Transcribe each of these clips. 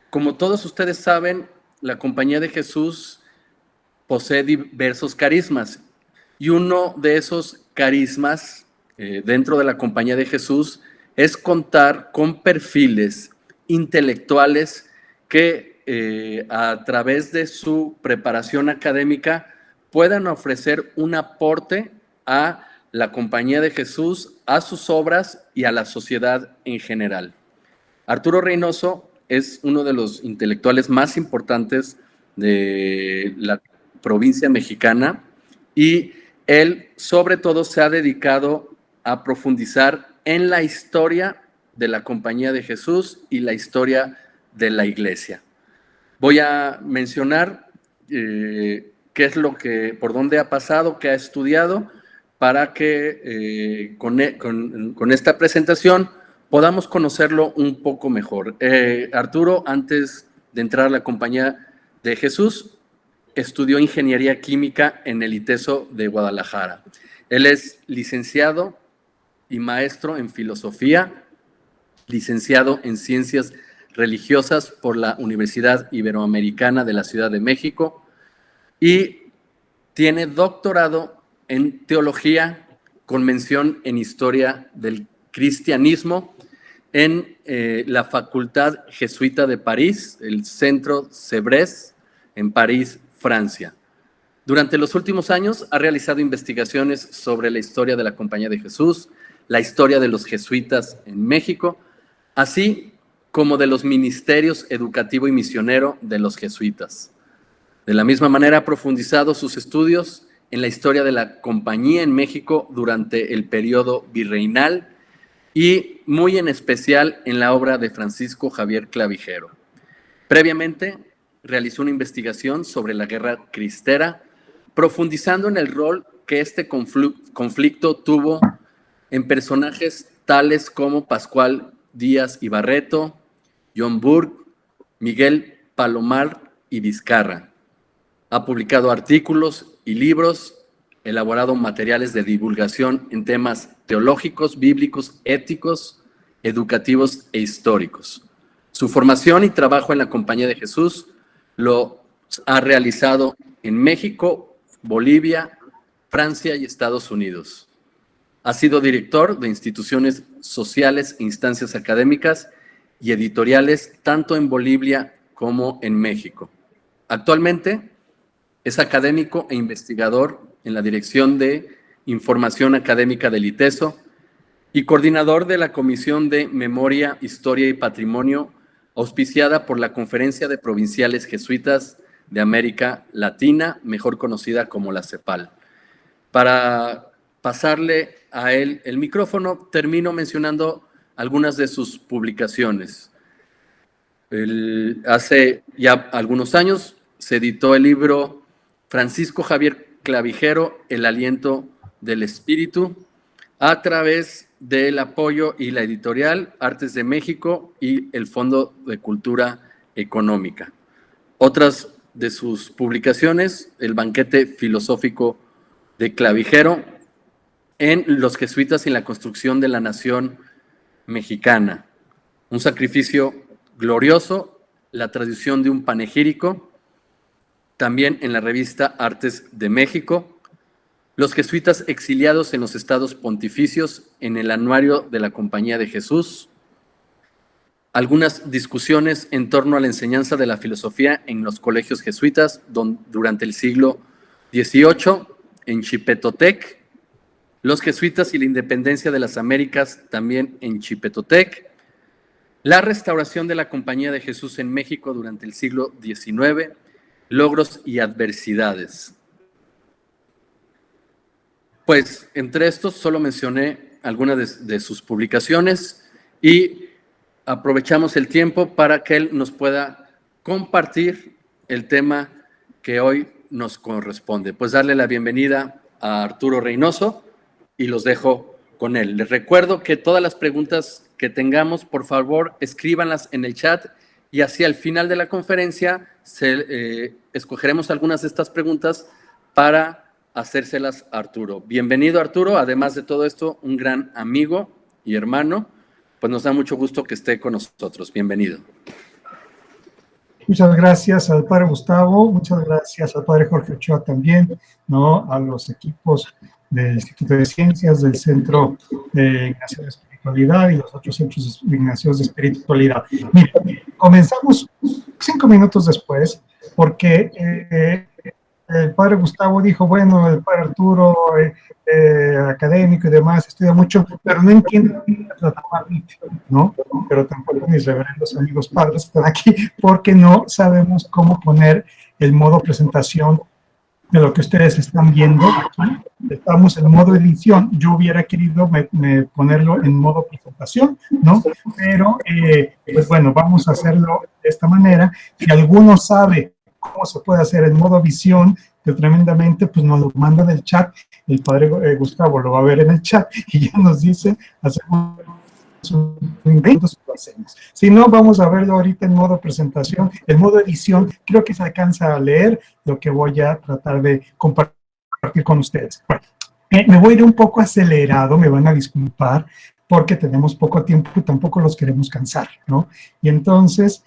Como todos ustedes saben, la Compañía de Jesús posee diversos carismas y uno de esos carismas dentro de la Compañía de Jesús es contar con perfiles intelectuales que a través de su preparación académica puedan ofrecer un aporte a la Compañía de Jesús, a sus obras y a la sociedad en general. Arturo Reynoso es uno de los intelectuales más importantes de la provincia mexicana y él sobre todo se ha dedicado a profundizar en la historia de la Compañía de Jesús y la historia de la Iglesia. Voy a mencionar qué es lo que, por dónde ha pasado, qué ha estudiado, para que con esta presentación podamos conocerlo un poco mejor. Arturo, antes de entrar a la Compañía de Jesús, estudió Ingeniería Química en el ITESO de Guadalajara. Él es licenciado y maestro en Filosofía, licenciado en Ciencias Religiosas por la Universidad Iberoamericana de la Ciudad de México y tiene doctorado en Teología con mención en Historia del Cristianismo en la Facultad Jesuita de París, el Centro Sèvres, en París, Francia. Durante los últimos años ha realizado investigaciones sobre la historia de la Compañía de Jesús, la historia de los jesuitas en México, así como de los ministerios educativo y misionero de los jesuitas. De la misma manera ha profundizado sus estudios en la historia de la Compañía en México durante el periodo virreinal y muy en especial en la obra de Francisco Javier Clavijero. Previamente realizó una investigación sobre la Guerra Cristera, profundizando en el rol que este conflicto tuvo en personajes tales como Pascual Díaz y Barreto, John Burke, Miguel Palomar y Vizcarra. Ha publicado artículos y libros, elaborado materiales de divulgación en temas teológicos, bíblicos, éticos, educativos e históricos. Su formación y trabajo en la Compañía de Jesús lo ha realizado en México, Bolivia, Francia y Estados Unidos. Ha sido director de instituciones sociales e instancias académicas y editoriales tanto en Bolivia como en México. Actualmente es académico e investigador en la Dirección de Información Académica del ITESO y coordinador de la Comisión de Memoria, Historia y Patrimonio, auspiciada por la Conferencia de Provinciales Jesuitas de América Latina, mejor conocida como la CEPAL. Para pasarle a él el micrófono, termino mencionando algunas de sus publicaciones. Hace ya algunos años se editó el libro Francisco Javier Clavijero, El aliento del espíritu, a través del apoyo y la editorial Artes de México y el Fondo de Cultura Económica. Otras de sus publicaciones, El banquete filosófico de Clavijero, en Los jesuitas y la construcción de la nación mexicana, Un sacrificio glorioso, la tradición de un panegírico, también en la revista Artes de México, Los jesuitas exiliados en los estados pontificios, en el anuario de la Compañía de Jesús, algunas discusiones en torno a la enseñanza de la filosofía en los colegios jesuitas durante el siglo XVIII, en Chipetotec, Los jesuitas y la independencia de las Américas, también en Chipetotec, la restauración de la Compañía de Jesús en México durante el siglo XIX, logros y adversidades. Pues entre estos solo mencioné algunas de sus publicaciones y aprovechamos el tiempo para que él nos pueda compartir el tema que hoy nos corresponde. Pues darle la bienvenida a Arturo Reynoso y los dejo con él. Les recuerdo que todas las preguntas que tengamos, por favor, escríbanlas en el chat y hacia el final de la conferencia escogeremos algunas de estas preguntas para hacérselas a Arturo. Bienvenido, Arturo. Además de todo esto, un gran amigo y hermano. Pues nos da mucho gusto que esté con nosotros. Bienvenido. Muchas gracias al padre Gustavo, muchas gracias al padre Jorge Ochoa también, ¿no? A los equipos del Instituto de Ciencias, del Centro de Ignacio de Espiritualidad y los otros centros de Ignacio de Espiritualidad. Mira, comenzamos 5 minutos después, porque el padre Gustavo dijo, bueno, el padre Arturo, académico y demás, estudia mucho, pero no entiende la tamarrita, ¿no? Pero tampoco mis reverendos amigos padres están aquí, porque no sabemos cómo poner el modo presentación de lo que ustedes están viendo aquí. Estamos en modo edición. Yo hubiera querido ponerlo en modo presentación, ¿no? Pero, pues bueno, vamos a hacerlo de esta manera. Si alguno sabe cómo se puede hacer en modo visión, que tremendamente, pues nos lo manda en el chat. El padre Gustavo lo va a ver en el chat y ya nos dice, hacemos lo hacemos. Si no, vamos a verlo ahorita en modo presentación, en modo edición. Creo que se alcanza a leer lo que voy a tratar de compartir con ustedes. Bueno, me voy a ir un poco acelerado, me van a disculpar, porque tenemos poco tiempo y tampoco los queremos cansar, ¿no? Y entonces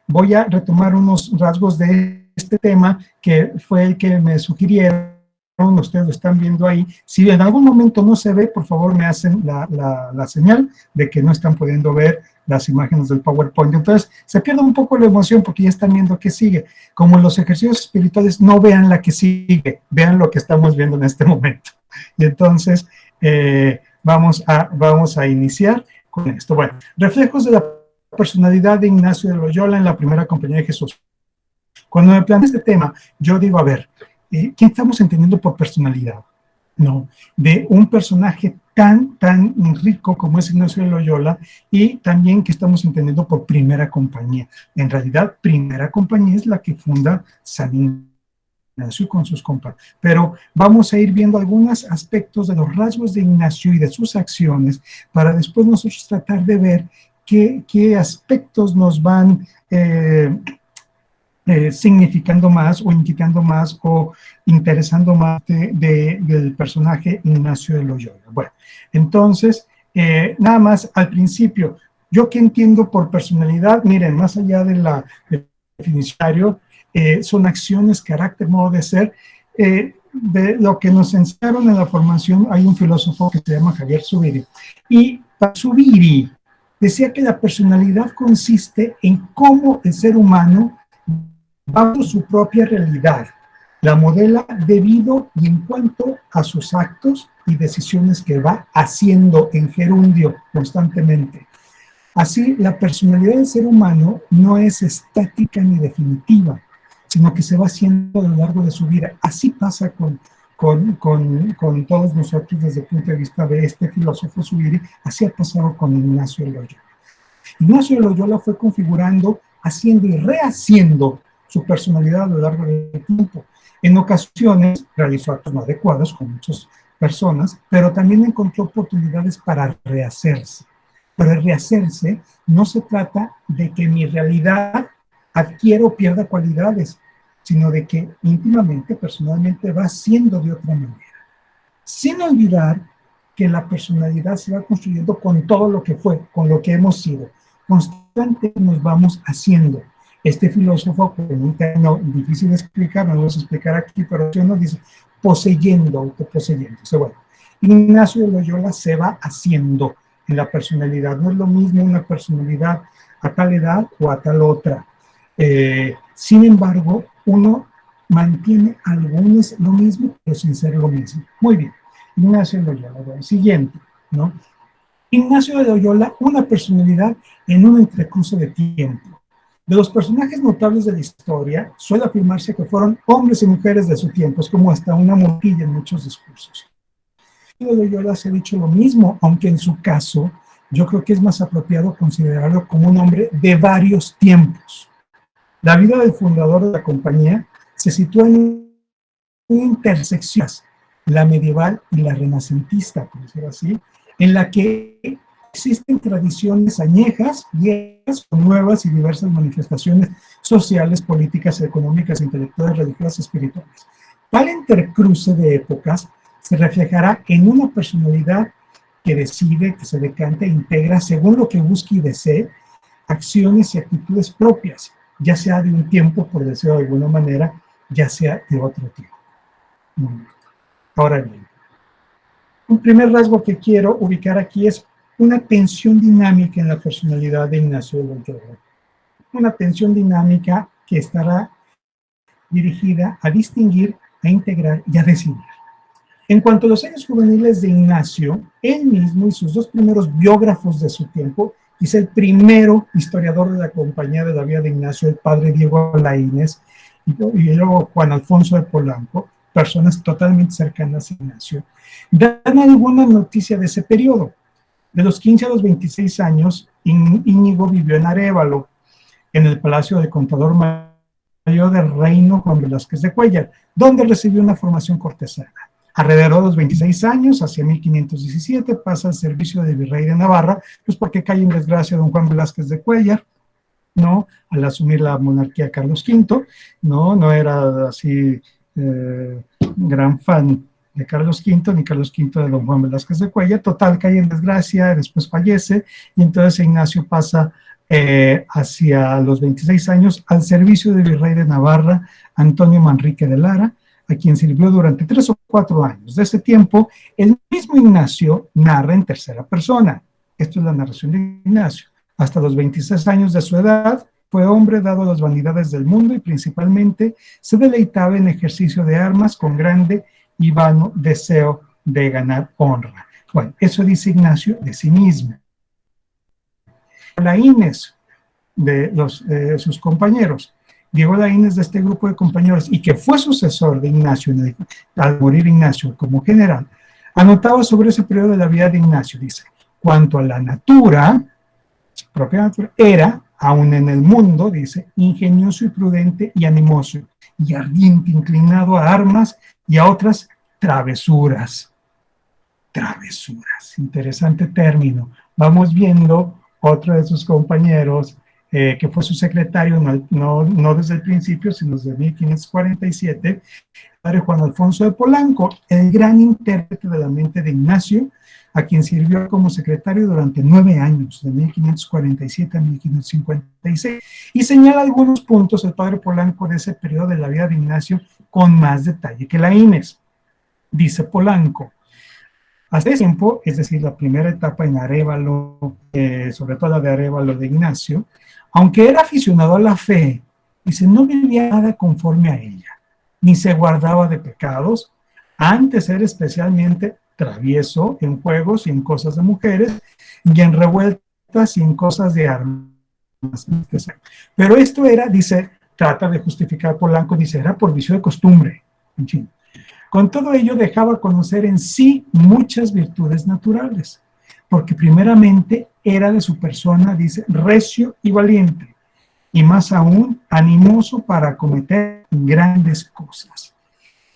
voy a retomar unos rasgos de este tema que fue el que me sugirieron. Ustedes lo están viendo ahí. Si en algún momento no se ve, por favor me hacen la señal de que no están pudiendo ver las imágenes del PowerPoint. Entonces, se pierde un poco la emoción porque ya están viendo qué sigue. Como en los ejercicios espirituales, no vean la que sigue, vean lo que estamos viendo en este momento. Y entonces, vamos a iniciar con esto. Bueno, reflejos de la personalidad de Ignacio de Loyola en la primera compañía de Jesús. Cuando me planteé este tema, yo digo, a ver, ¿qué estamos entendiendo por personalidad? No, de un personaje tan rico como es Ignacio de Loyola, y también que estamos entendiendo por primera compañía. En realidad, primera compañía es la que funda San Ignacio con sus compas. Pero vamos a ir viendo algunos aspectos de los rasgos de Ignacio y de sus acciones para después nosotros tratar de ver qué aspectos nos van significando más o indicando más o interesando más del personaje Ignacio de Loyola. Bueno, entonces, nada más al principio, yo que entiendo por personalidad, miren, más allá de la definición, son acciones, carácter, modo de ser, de lo que nos enseñaron en la formación. Hay un filósofo que se llama Javier Zubiri, y Zubiri decía que la personalidad consiste en cómo el ser humano bajo su propia realidad, la modela debido y en cuanto a sus actos y decisiones que va haciendo en gerundio constantemente. Así, la personalidad del ser humano no es estática ni definitiva, sino que se va haciendo a lo largo de su vida. Así pasa con todos nosotros desde el punto de vista de este filósofo Zubiri. Así ha pasado con Ignacio de Loyola. Ignacio de Loyola fue configurando, haciendo y rehaciendo su personalidad a lo largo del tiempo. En ocasiones realizó actos no adecuados con muchas personas, pero también encontró oportunidades para rehacerse. Pero el rehacerse no se trata de que mi realidad adquiera o pierda cualidades, sino de que íntimamente, personalmente, va siendo de otra manera. Sin olvidar que la personalidad se va construyendo con todo lo que fue, con lo que hemos sido. Constantemente nos vamos haciendo. Este filósofo, con un término difícil de explicar, no lo vamos a explicar aquí, pero nos dice poseyendo, autoposeyendo. O sea, bueno, Ignacio de Loyola se va haciendo en la personalidad. No es lo mismo una personalidad a tal edad o a tal otra. Sin embargo, uno mantiene algunos lo mismo, pero sin ser lo mismo. Muy bien. Ignacio de Loyola. Bueno, siguiente, ¿no? Ignacio de Loyola, una personalidad en un entrecruce de tiempo. De los personajes notables de la historia, suele afirmarse que fueron hombres y mujeres de su tiempo, es como hasta una morquilla en muchos discursos. De Loyola se ha dicho lo mismo, aunque en su caso, yo creo que es más apropiado considerarlo como un hombre de varios tiempos. La vida del fundador de la compañía se sitúa en intersecciones, la medieval y la renacentista, por decirlo así, en la que existen tradiciones añejas, viejas, nuevas y diversas manifestaciones sociales, políticas, económicas, intelectuales, religiosas, espirituales. Tal intercruce de épocas se reflejará en una personalidad que decide, que se decanta e integra según lo que busque y desee, acciones y actitudes propias, ya sea de un tiempo, por decirlo de alguna manera, ya sea de otro tiempo. Ahora bien, un primer rasgo que quiero ubicar aquí es una tensión dinámica en la personalidad de Ignacio de Loyola. Una tensión dinámica que estará dirigida a distinguir, a integrar y a decidir. En cuanto a los años juveniles de Ignacio, él mismo y sus dos primeros biógrafos de su tiempo, quizá el primero historiador de la Compañía de la Vida de Ignacio, el padre Diego Laínez, y luego Juan Alfonso de Polanco, personas totalmente cercanas a Ignacio, dan alguna noticia de ese periodo. De los 15 a los 26 años, Íñigo vivió en Arévalo, en el Palacio del Contador Mayor del Reino Juan Velázquez de Cuéllar, donde recibió una formación cortesana. Alrededor de los 26 años, hacia 1517, pasa al servicio del virrey de Navarra, pues porque cae en desgracia don Juan Velázquez de Cuéllar, ¿no? Al asumir la monarquía Carlos V, no era así gran fan de Carlos V, ni Carlos V de don Juan Velázquez de Cuéllar. Total, cae en desgracia, después fallece, y entonces Ignacio pasa hacia los 26 años al servicio del virrey de Navarra, Antonio Manrique de Lara, a quien sirvió durante 3 o 4 años. De ese tiempo, el mismo Ignacio narra en tercera persona. Esto es la narración de Ignacio. Hasta los 26 años de su edad, fue hombre dado a las vanidades del mundo y principalmente se deleitaba en ejercicio de armas con grande y vano deseo de ganar honra. Bueno, eso dice Ignacio de sí mismo. Laínez, de sus compañeros, Diego Laínez, de este grupo de compañeros, y que fue sucesor de Ignacio al morir Ignacio como general, anotaba sobre ese periodo de la vida de Ignacio, dice: cuanto a la natura, su propia natura, era, aún en el mundo, dice, ingenioso y prudente y animoso, y ardiente, inclinado a armas y a otras travesuras. Travesuras, interesante término. Vamos viendo otro de sus compañeros, que fue su secretario, no desde el principio, sino desde 1547, padre Juan Alfonso de Polanco, el gran intérprete de la mente de Ignacio, a quien sirvió como secretario durante 9 años, de 1547 a 1556, y señala algunos puntos el padre Polanco de ese periodo de la vida de Ignacio con más detalle que Laínez. Dice Polanco: hasta ese tiempo, es decir, la primera etapa en Arévalo, sobre todo la de Arévalo de Ignacio, aunque era aficionado a la fe, dice, no vivía nada conforme a ella, ni se guardaba de pecados, antes era especialmente travieso en juegos y en cosas de mujeres, y en revueltas y en cosas de armas. Pero esto era, dice, trata de justificar Polanco, dice, era por vicio de costumbre, en fin. Con todo ello dejaba conocer en sí muchas virtudes naturales, porque primeramente era de su persona, dice, recio y valiente, y más aún animoso para acometer grandes cosas.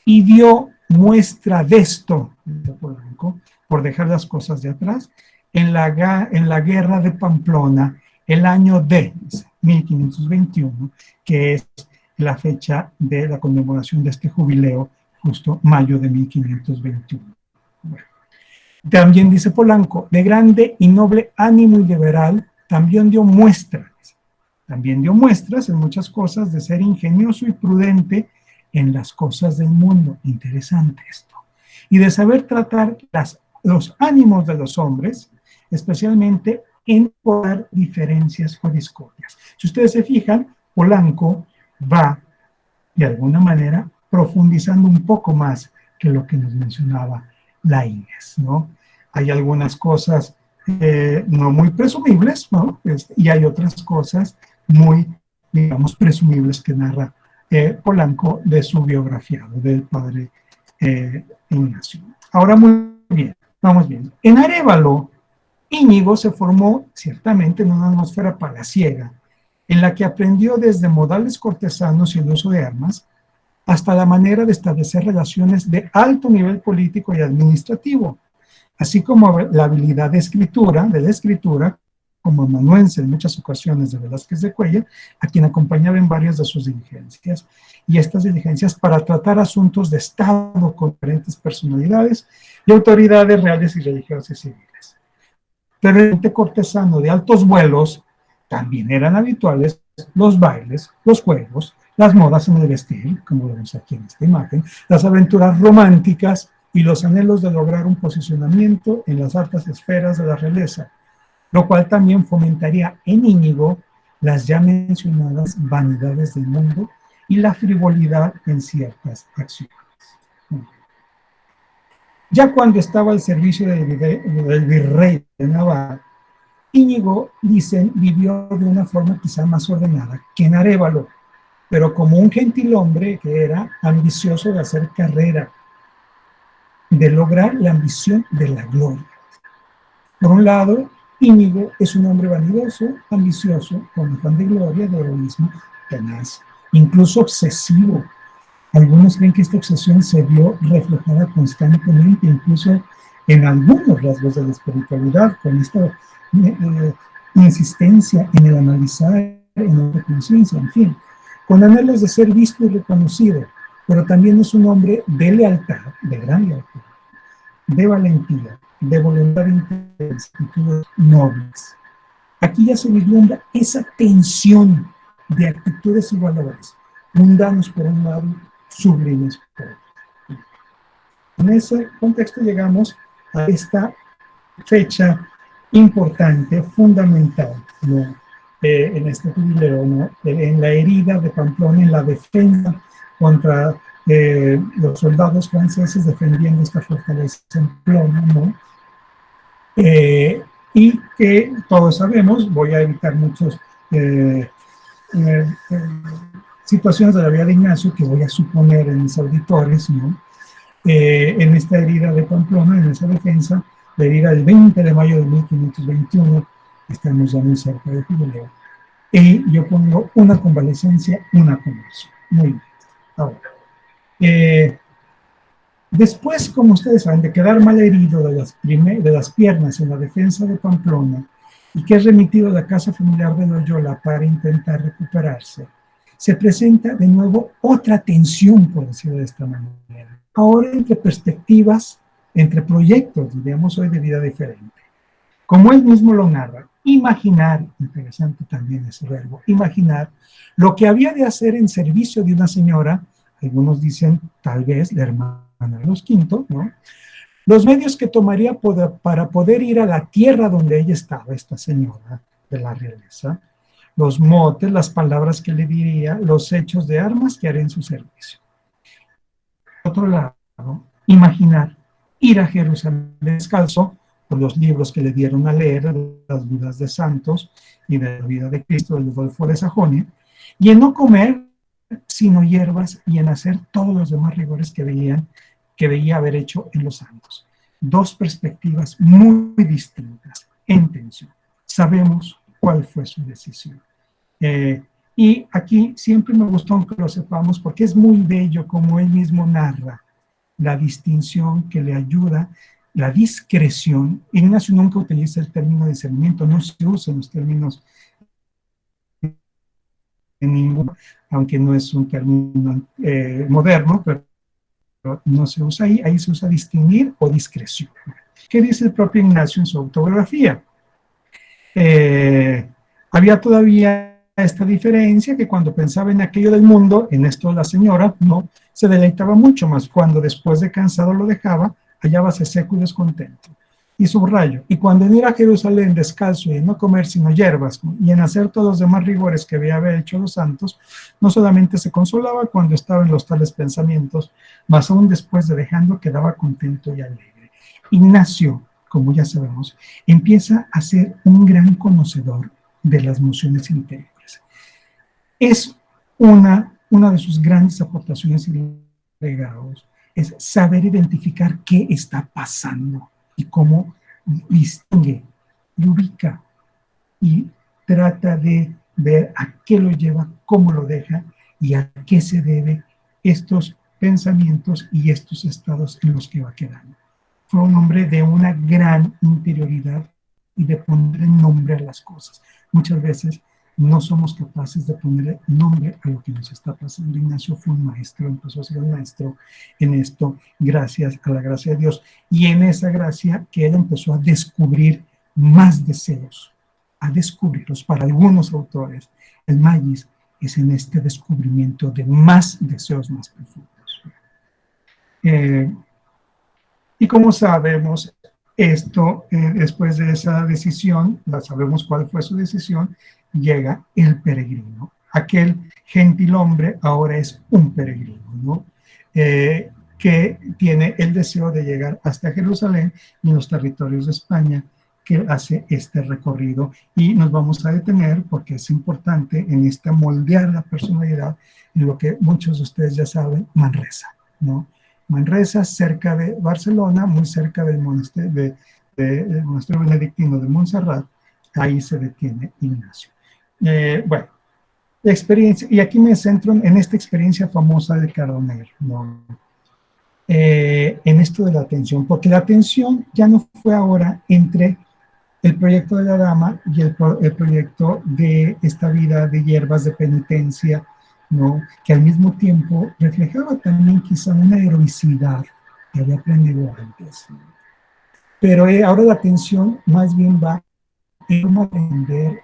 Y dio muestra de esto, dice Polanco, por dejar las cosas de atrás, en la guerra de Pamplona, el año de 1521, que es la fecha de la conmemoración de este jubileo, justo mayo de 1521. Bueno. También dice Polanco, de grande y noble ánimo y liberal, también dio muestras en muchas cosas de ser ingenioso y prudente en las cosas del mundo. Interesante esto. Y de saber tratar los ánimos de los hombres, especialmente en poder diferencias o discordias. Si ustedes se fijan, Polanco va, de alguna manera, profundizando un poco más que lo que nos mencionaba Laínez, ¿no? Hay algunas cosas no muy presumibles, ¿no? Y hay otras cosas muy, digamos, presumibles que narra Polanco de su biografía, del padre Ignacio. Ahora, muy bien, vamos bien. En Arévalo, Íñigo se formó ciertamente en una atmósfera palaciega, en la que aprendió desde modales cortesanos y el uso de armas, hasta la manera de establecer relaciones de alto nivel político y administrativo, así como la habilidad de la escritura, como amanuense en muchas ocasiones de Velázquez de Cuéllar, a quien acompañaba en varias de sus diligencias, y estas diligencias para tratar asuntos de Estado con diferentes personalidades y autoridades reales y religiosas y civiles. Pero el cortesano de altos vuelos también eran habituales los bailes, los juegos, las modas en el vestir, como vemos aquí en esta imagen, las aventuras románticas y los anhelos de lograr un posicionamiento en las altas esferas de la realeza, lo cual también fomentaría en Íñigo las ya mencionadas vanidades del mundo y la frivolidad en ciertas acciones. Ya cuando estaba al servicio del virrey de Navarra, Íñigo, dicen, vivió de una forma quizá más ordenada que en Arévalo, pero como un gentilhombre que era ambicioso de hacer carrera, de lograr la ambición de la gloria. Por un lado, Íñigo es un hombre vanidoso, ambicioso, con afán de gloria, de heroísmo, tenaz, incluso obsesivo. Algunos creen que esta obsesión se vio reflejada constantemente, incluso en algunos rasgos de la espiritualidad, con esta insistencia en el analizar, en la conciencia, en fin, con anhelos de ser visto y reconocido, pero también es un hombre de lealtad, de gran lealtad, de valentía, de voluntad intensa, actitudes nobles. Aquí ya se vislumbra esa tensión de actitudes y valores, mundanos por un lado, sublimes por otro. En ese contexto llegamos a esta fecha importante, fundamental, ¿no? En este jubileo, ¿no? En la herida de Pamplona, en la defensa contra los soldados franceses defendiendo esta fortaleza en Pamplona, ¿no? Y que todos sabemos, voy a evitar muchos situaciones de la vida de Ignacio que voy a suponer en mis auditores, ¿no? En esta herida de Pamplona, en esa defensa, la herida del 20 de mayo de 1521, estamos ya muy cerca del jubileo, y yo pongo una convalecencia, una conversión. Muy bien. Ahora, después, como ustedes saben, de quedar mal herido de las piernas en la defensa de Pamplona y que es remitido a la casa familiar de Loyola para intentar recuperarse, se presenta de nuevo otra tensión, por decirlo de esta manera. Ahora entre perspectivas, entre proyectos, diríamos hoy, de vida diferente. Como él mismo lo narra, imaginar, interesante también ese verbo, imaginar lo que había de hacer en servicio de una señora, algunos dicen tal vez la hermana de los V, ¿no? Los medios que tomaría para poder ir a la tierra donde ella estaba, esta señora de la realeza, los motes, las palabras que le diría, los hechos de armas que haría en su servicio. Por otro lado, imaginar ir a Jerusalén descalzo por los libros que le dieron a leer, las vidas de santos y de la vida de Cristo, de Rodolfo de Sajonia, y en no comer sino hierbas y en hacer todos los demás rigores que veía haber hecho en los santos. Dos perspectivas muy distintas en tensión. Sabemos cuál fue su decisión. Y aquí siempre me gustó que lo sepamos porque es muy bello como él mismo narra la distinción que le ayuda, la discreción. Ignacio nunca utiliza el término discernimiento, no se usa en los términos en ningún, aunque no es un término moderno, pero no se usa ahí se usa distinguir o discreción. ¿Qué dice el propio Ignacio en su autobiografía? Había todavía esta diferencia que cuando pensaba en aquello del mundo, en esto la señora, no, se deleitaba mucho más. Cuando después de cansado lo dejaba, hallábase seco y descontento. Y subrayo, y cuando en ir a Jerusalén descalzo y en no comer sino hierbas y en hacer todos los demás rigores que había hecho los santos, no solamente se consolaba cuando estaba en los tales pensamientos, mas aún después de dejando quedaba contento y alegre. Ignacio, como ya sabemos, empieza a ser un gran conocedor de las emociones interiores. Es una de sus grandes aportaciones y legados, es saber identificar qué está pasando y cómo distingue, y ubica y trata de ver a qué lo lleva, cómo lo deja y a qué se debe estos pensamientos y estos estados en los que va quedando. Fue un hombre de una gran interioridad y de poner nombre a las cosas. Muchas veces no somos capaces de poner nombre a lo que nos está pasando. Ignacio fue un maestro, empezó a ser un maestro en esto, gracias a la gracia de Dios. Y en esa gracia que él empezó a descubrir más deseos a descubrirlos. Para algunos autores, el magis es en este descubrimiento de más deseos más profundos. Y como sabemos, esto, después de esa decisión, ya sabemos cuál fue su decisión, llega el peregrino. Aquel gentilhombre ahora es un peregrino, ¿no? Que tiene el deseo de llegar hasta Jerusalén y los territorios de España, que hace este recorrido. Y nos vamos a detener porque es importante en esta moldear la personalidad en lo que muchos de ustedes ya saben, Manresa, ¿no? Manresa, cerca de Barcelona, muy cerca del monasterio, del monasterio benedictino de Montserrat, ahí se detiene Ignacio. Bueno, experiencia, y aquí me centro en esta experiencia famosa de Cardoner, ¿no? En esto de la atención, porque la atención ya no fue ahora entre el proyecto de la dama y el proyecto de esta vida de hierbas de penitencia, ¿no? Que al mismo tiempo reflejaba también quizá una heroicidad que había aprendido antes, ¿no? Pero ahora la atención más bien va en cómo aprender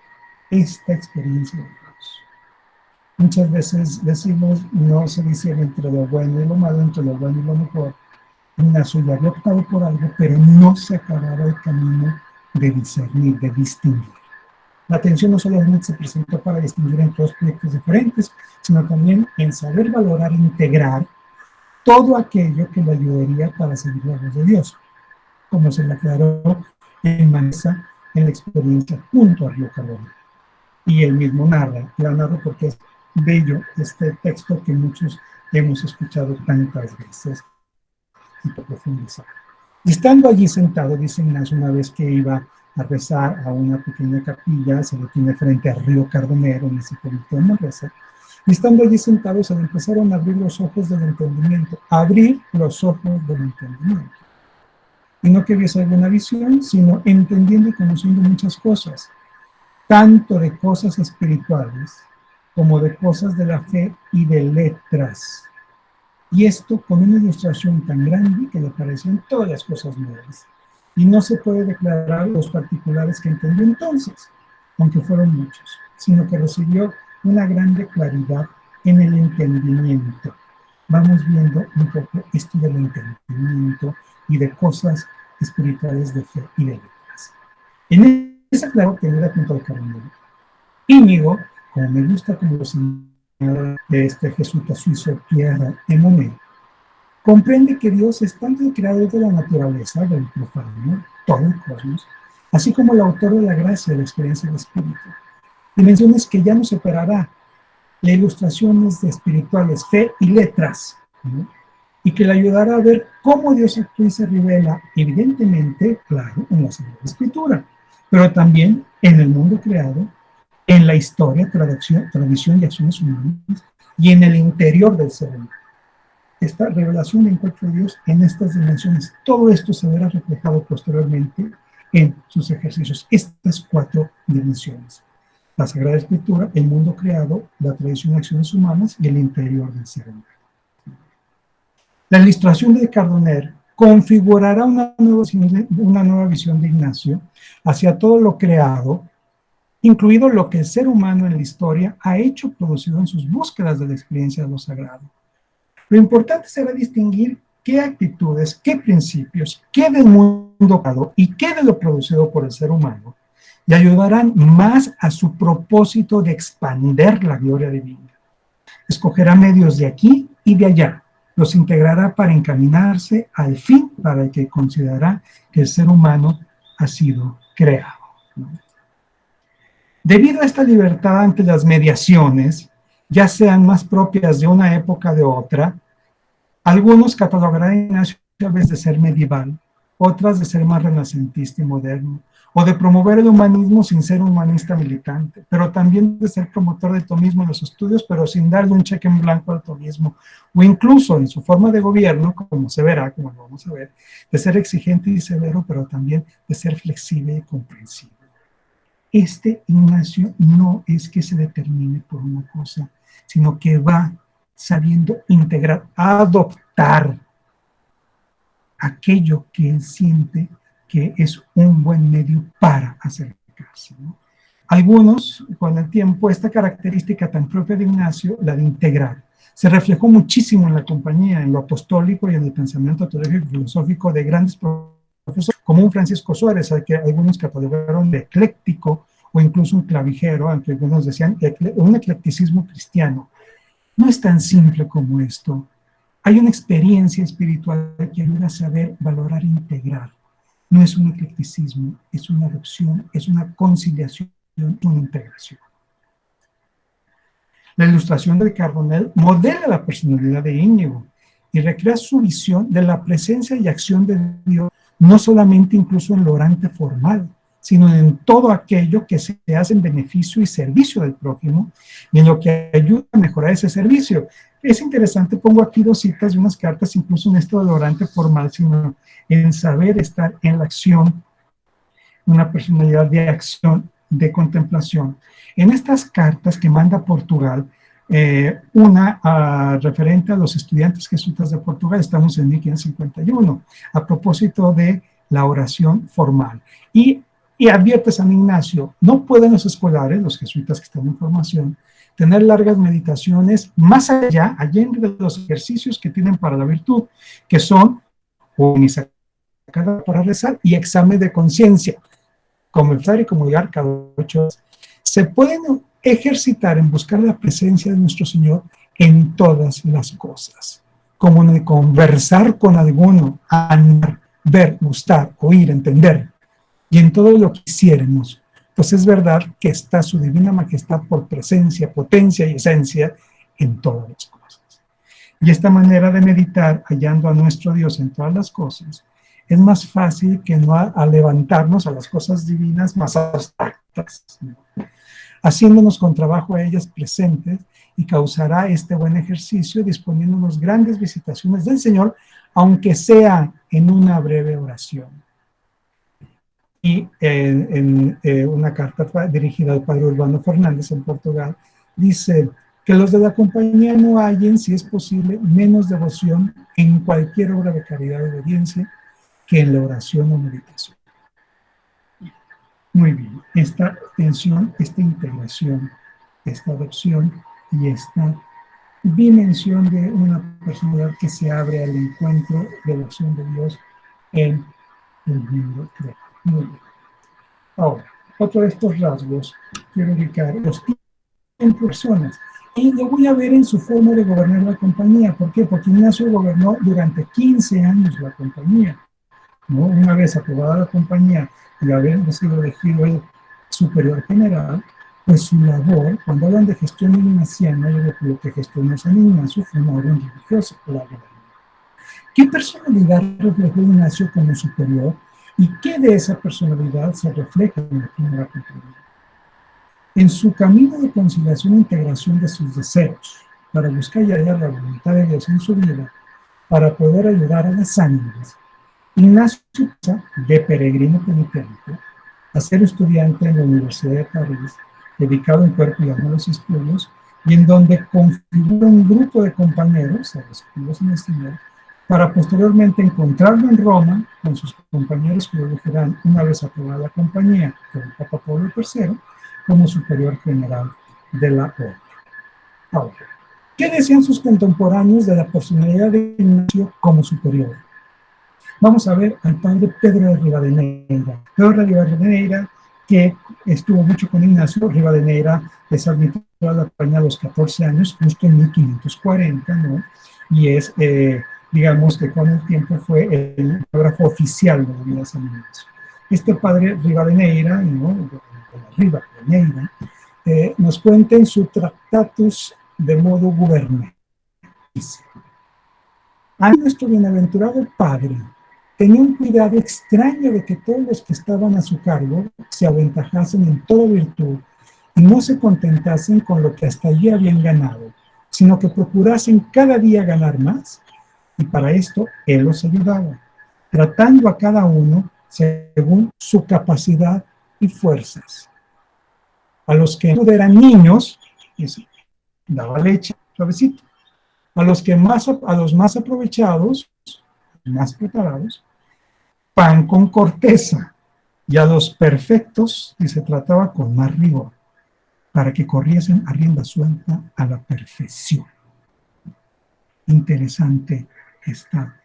esta experiencia de Dios. Muchas veces decimos, no se dice entre lo bueno y lo malo, entre lo bueno y lo mejor. Ignacio ya había optado por algo, pero no se acababa el camino de discernir, de distinguir. La atención no solamente se presentó para distinguir entre dos proyectos diferentes, sino también en saber valorar e integrar todo aquello que le ayudaría para seguir la voz de Dios, como se le aclaró en Manresa en la experiencia junto a Río Cardona. Y él mismo la narra porque es bello este texto que muchos hemos escuchado tantas veces y profundizar. Y estando allí sentado, dice Ignacio, una vez que iba a rezar a una pequeña capilla, se lo tiene frente al río Cardonero, en ese pueblito de Manresa, y estando allí sentado se le empezaron a abrir los ojos del entendimiento, abrir los ojos del entendimiento. Y no que viese alguna visión, sino entendiendo y conociendo muchas cosas, tanto de cosas espirituales como de cosas de la fe y de letras. Y esto con una ilustración tan grande que le parecían todas las cosas nuevas. Y no se puede declarar los particulares que entendió entonces, aunque fueron muchos, sino que recibió una grande claridad en el entendimiento. Vamos viendo un poco esto del entendimiento y de cosas espirituales de fe y de letras. En esa claridad que le da junto al Carmelo, Íñigo, como me gusta como lo señala de este jesuita suizo Pierre Emonet, comprende que Dios es tanto el creador de la naturaleza, del profano, todo el cosmos, así como el autor de la gracia de la experiencia del espíritu. Dimensiones que ya no separará las ilustraciones de espirituales, fe y letras, ¿no? Y que le ayudará a ver cómo Dios actúa y se revela, evidentemente, claro, en la Sagrada Escritura, pero también en el mundo creado, en la historia, tradición y acciones humanas, y en el interior del ser humano. Esta revelación de encuentro de Dios en estas dimensiones, todo esto se verá reflejado posteriormente en sus ejercicios, estas 4 dimensiones: la Sagrada Escritura, el mundo creado, la tradición de acciones humanas y el interior del ser humano. La ilustración de Cardoner configurará una nueva visión de Ignacio hacia todo lo creado, incluido lo que el ser humano en la historia ha hecho producido en sus búsquedas de la experiencia de lo sagrado. Lo importante será distinguir qué actitudes, qué principios, qué del mundo creado y qué de lo producido por el ser humano y ayudarán más a su propósito de expander la gloria divina. Escogerá medios de aquí y de allá, los integrará para encaminarse al fin para el que considerará que el ser humano ha sido creado, ¿no? Debido a esta libertad ante las mediaciones, ya sean más propias de una época o de otra, algunos catalogarán a Ignacio a veces de ser medieval, otras de ser más renacentista y moderno, o de promover el humanismo sin ser un humanista militante, pero también de ser promotor del tomismo en los estudios, pero sin darle un cheque en blanco al tomismo, o incluso en su forma de gobierno, como se verá, como lo vamos a ver, de ser exigente y severo, pero también de ser flexible y comprensible. Este Ignacio no es que se determine por una cosa, sino que va sabiendo integrar, adoptar aquello que él siente que es un buen medio para acercarse, ¿no? Algunos, con el tiempo, esta característica tan propia de Ignacio, la de integrar, se reflejó muchísimo en la compañía, en lo apostólico y en el pensamiento teológico y filosófico de grandes profesores, como un Francisco Suárez, al que algunos catalogaron de ecléctico o incluso un clavijero, aunque algunos decían un eclecticismo cristiano. No es tan simple como esto. Hay una experiencia espiritual que ayuda a saber valorar e integrar. No es un eclecticismo, es una adopción, es una conciliación, una integración. La ilustración de Carbonell modela la personalidad de Íñigo y recrea su visión de la presencia y acción de Dios, no solamente incluso en lo orante formal, sino en todo aquello que se hace en beneficio y servicio del prójimo y en lo que ayuda a mejorar ese servicio. Es interesante, pongo aquí 2 citas de unas cartas, incluso en esto del orante formal, sino en saber estar en la acción, una personalidad de acción, de contemplación. En estas cartas que manda Portugal, una referente a los estudiantes jesuitas de Portugal, estamos en 1551, a propósito de la oración formal. Y advierte San Ignacio, no pueden los escolares, los jesuitas que están en formación, tener largas meditaciones más allá de los ejercicios que tienen para la virtud, que son misa para rezar y examen de conciencia, comenzar y comulgar cada 8 horas. Se pueden ejercitar en buscar la presencia de nuestro Señor en todas las cosas, como en el conversar con alguno, amar, ver, gustar, oír, entender, y en todo lo que hiciéramos. Pues es verdad que está su divina majestad por presencia, potencia y esencia en todas las cosas. Y esta manera de meditar, hallando a nuestro Dios en todas las cosas, es más fácil que no a levantarnos a las cosas divinas más abstractas, ¿no? Haciéndonos con trabajo a ellas presentes, y causará este buen ejercicio disponiéndonos grandes visitaciones del Señor, aunque sea en una breve oración. Y en una carta dirigida al padre Urbano Fernández en Portugal, dice que los de la compañía no hallen, si es posible, menos devoción en cualquier obra de caridad y obediencia que en la oración o meditación. Muy bien, esta tensión, esta integración, esta adopción y esta dimensión de una personalidad que se abre al encuentro de la acción de Dios en el mundo creado. Muy bien. Ahora, otro de estos rasgos, quiero ubicar los tiempos de personas. Y lo voy a ver en su forma de gobernar la compañía. ¿Por qué? Porque Ignacio gobernó durante 15 años la compañía, ¿no? Una vez aprobada la compañía y habiendo sido elegido el superior general, pues su labor, cuando hablan de gestión ignaciana, lo que gestionó San Ignacio fue una orden religiosa, la gobernanza. ¿Qué personalidad reflejó Ignacio como superior? ¿Y qué de esa personalidad se refleja en la primera compañía? En su camino de conciliación e integración de sus deseos, para buscar y hallar la voluntad de Dios en su vida, para poder ayudar a las ánimas, Ignacio pasa de peregrino penitente a ser estudiante en la Universidad de París, dedicado en cuerpo y alma a los estudios, y en donde configura un grupo de compañeros, a los activos en el Señor, para posteriormente encontrarlo en Roma con sus compañeros que lo elegirán una vez aprobada la compañía por el Papa Pablo III como superior general de la orden. Ahora, ¿qué decían sus contemporáneos de la personalidad de Ignacio como superior? Vamos a ver al padre Pedro de Rivadeneira. Pedro de Rivadeneira, que estuvo mucho con Ignacio. Rivadeneira es admitido a la España a los 14 años, justo en 1540, ¿no? Y es, digamos que con el tiempo fue el biógrafo oficial de la vida de San Ignacio. Este padre Rivadeneira, ¿no? Rivadeneira, nos cuenta en su Tractatus de modo gubernamental. Dice: a nuestro bienaventurado padre tenía un cuidado extraño de que todos los que estaban a su cargo se aventajasen en toda virtud y no se contentasen con lo que hasta allí habían ganado, sino que procurasen cada día ganar más, y para esto él los ayudaba, tratando a cada uno según su capacidad y fuerzas. A los que no eran niños, daba leche suavecito. A los más aprovechados, más preparados, pan con corteza. y a los perfectos, dice, trataba con más rigor, para que corriesen a rienda suelta a la perfección. Interesante esta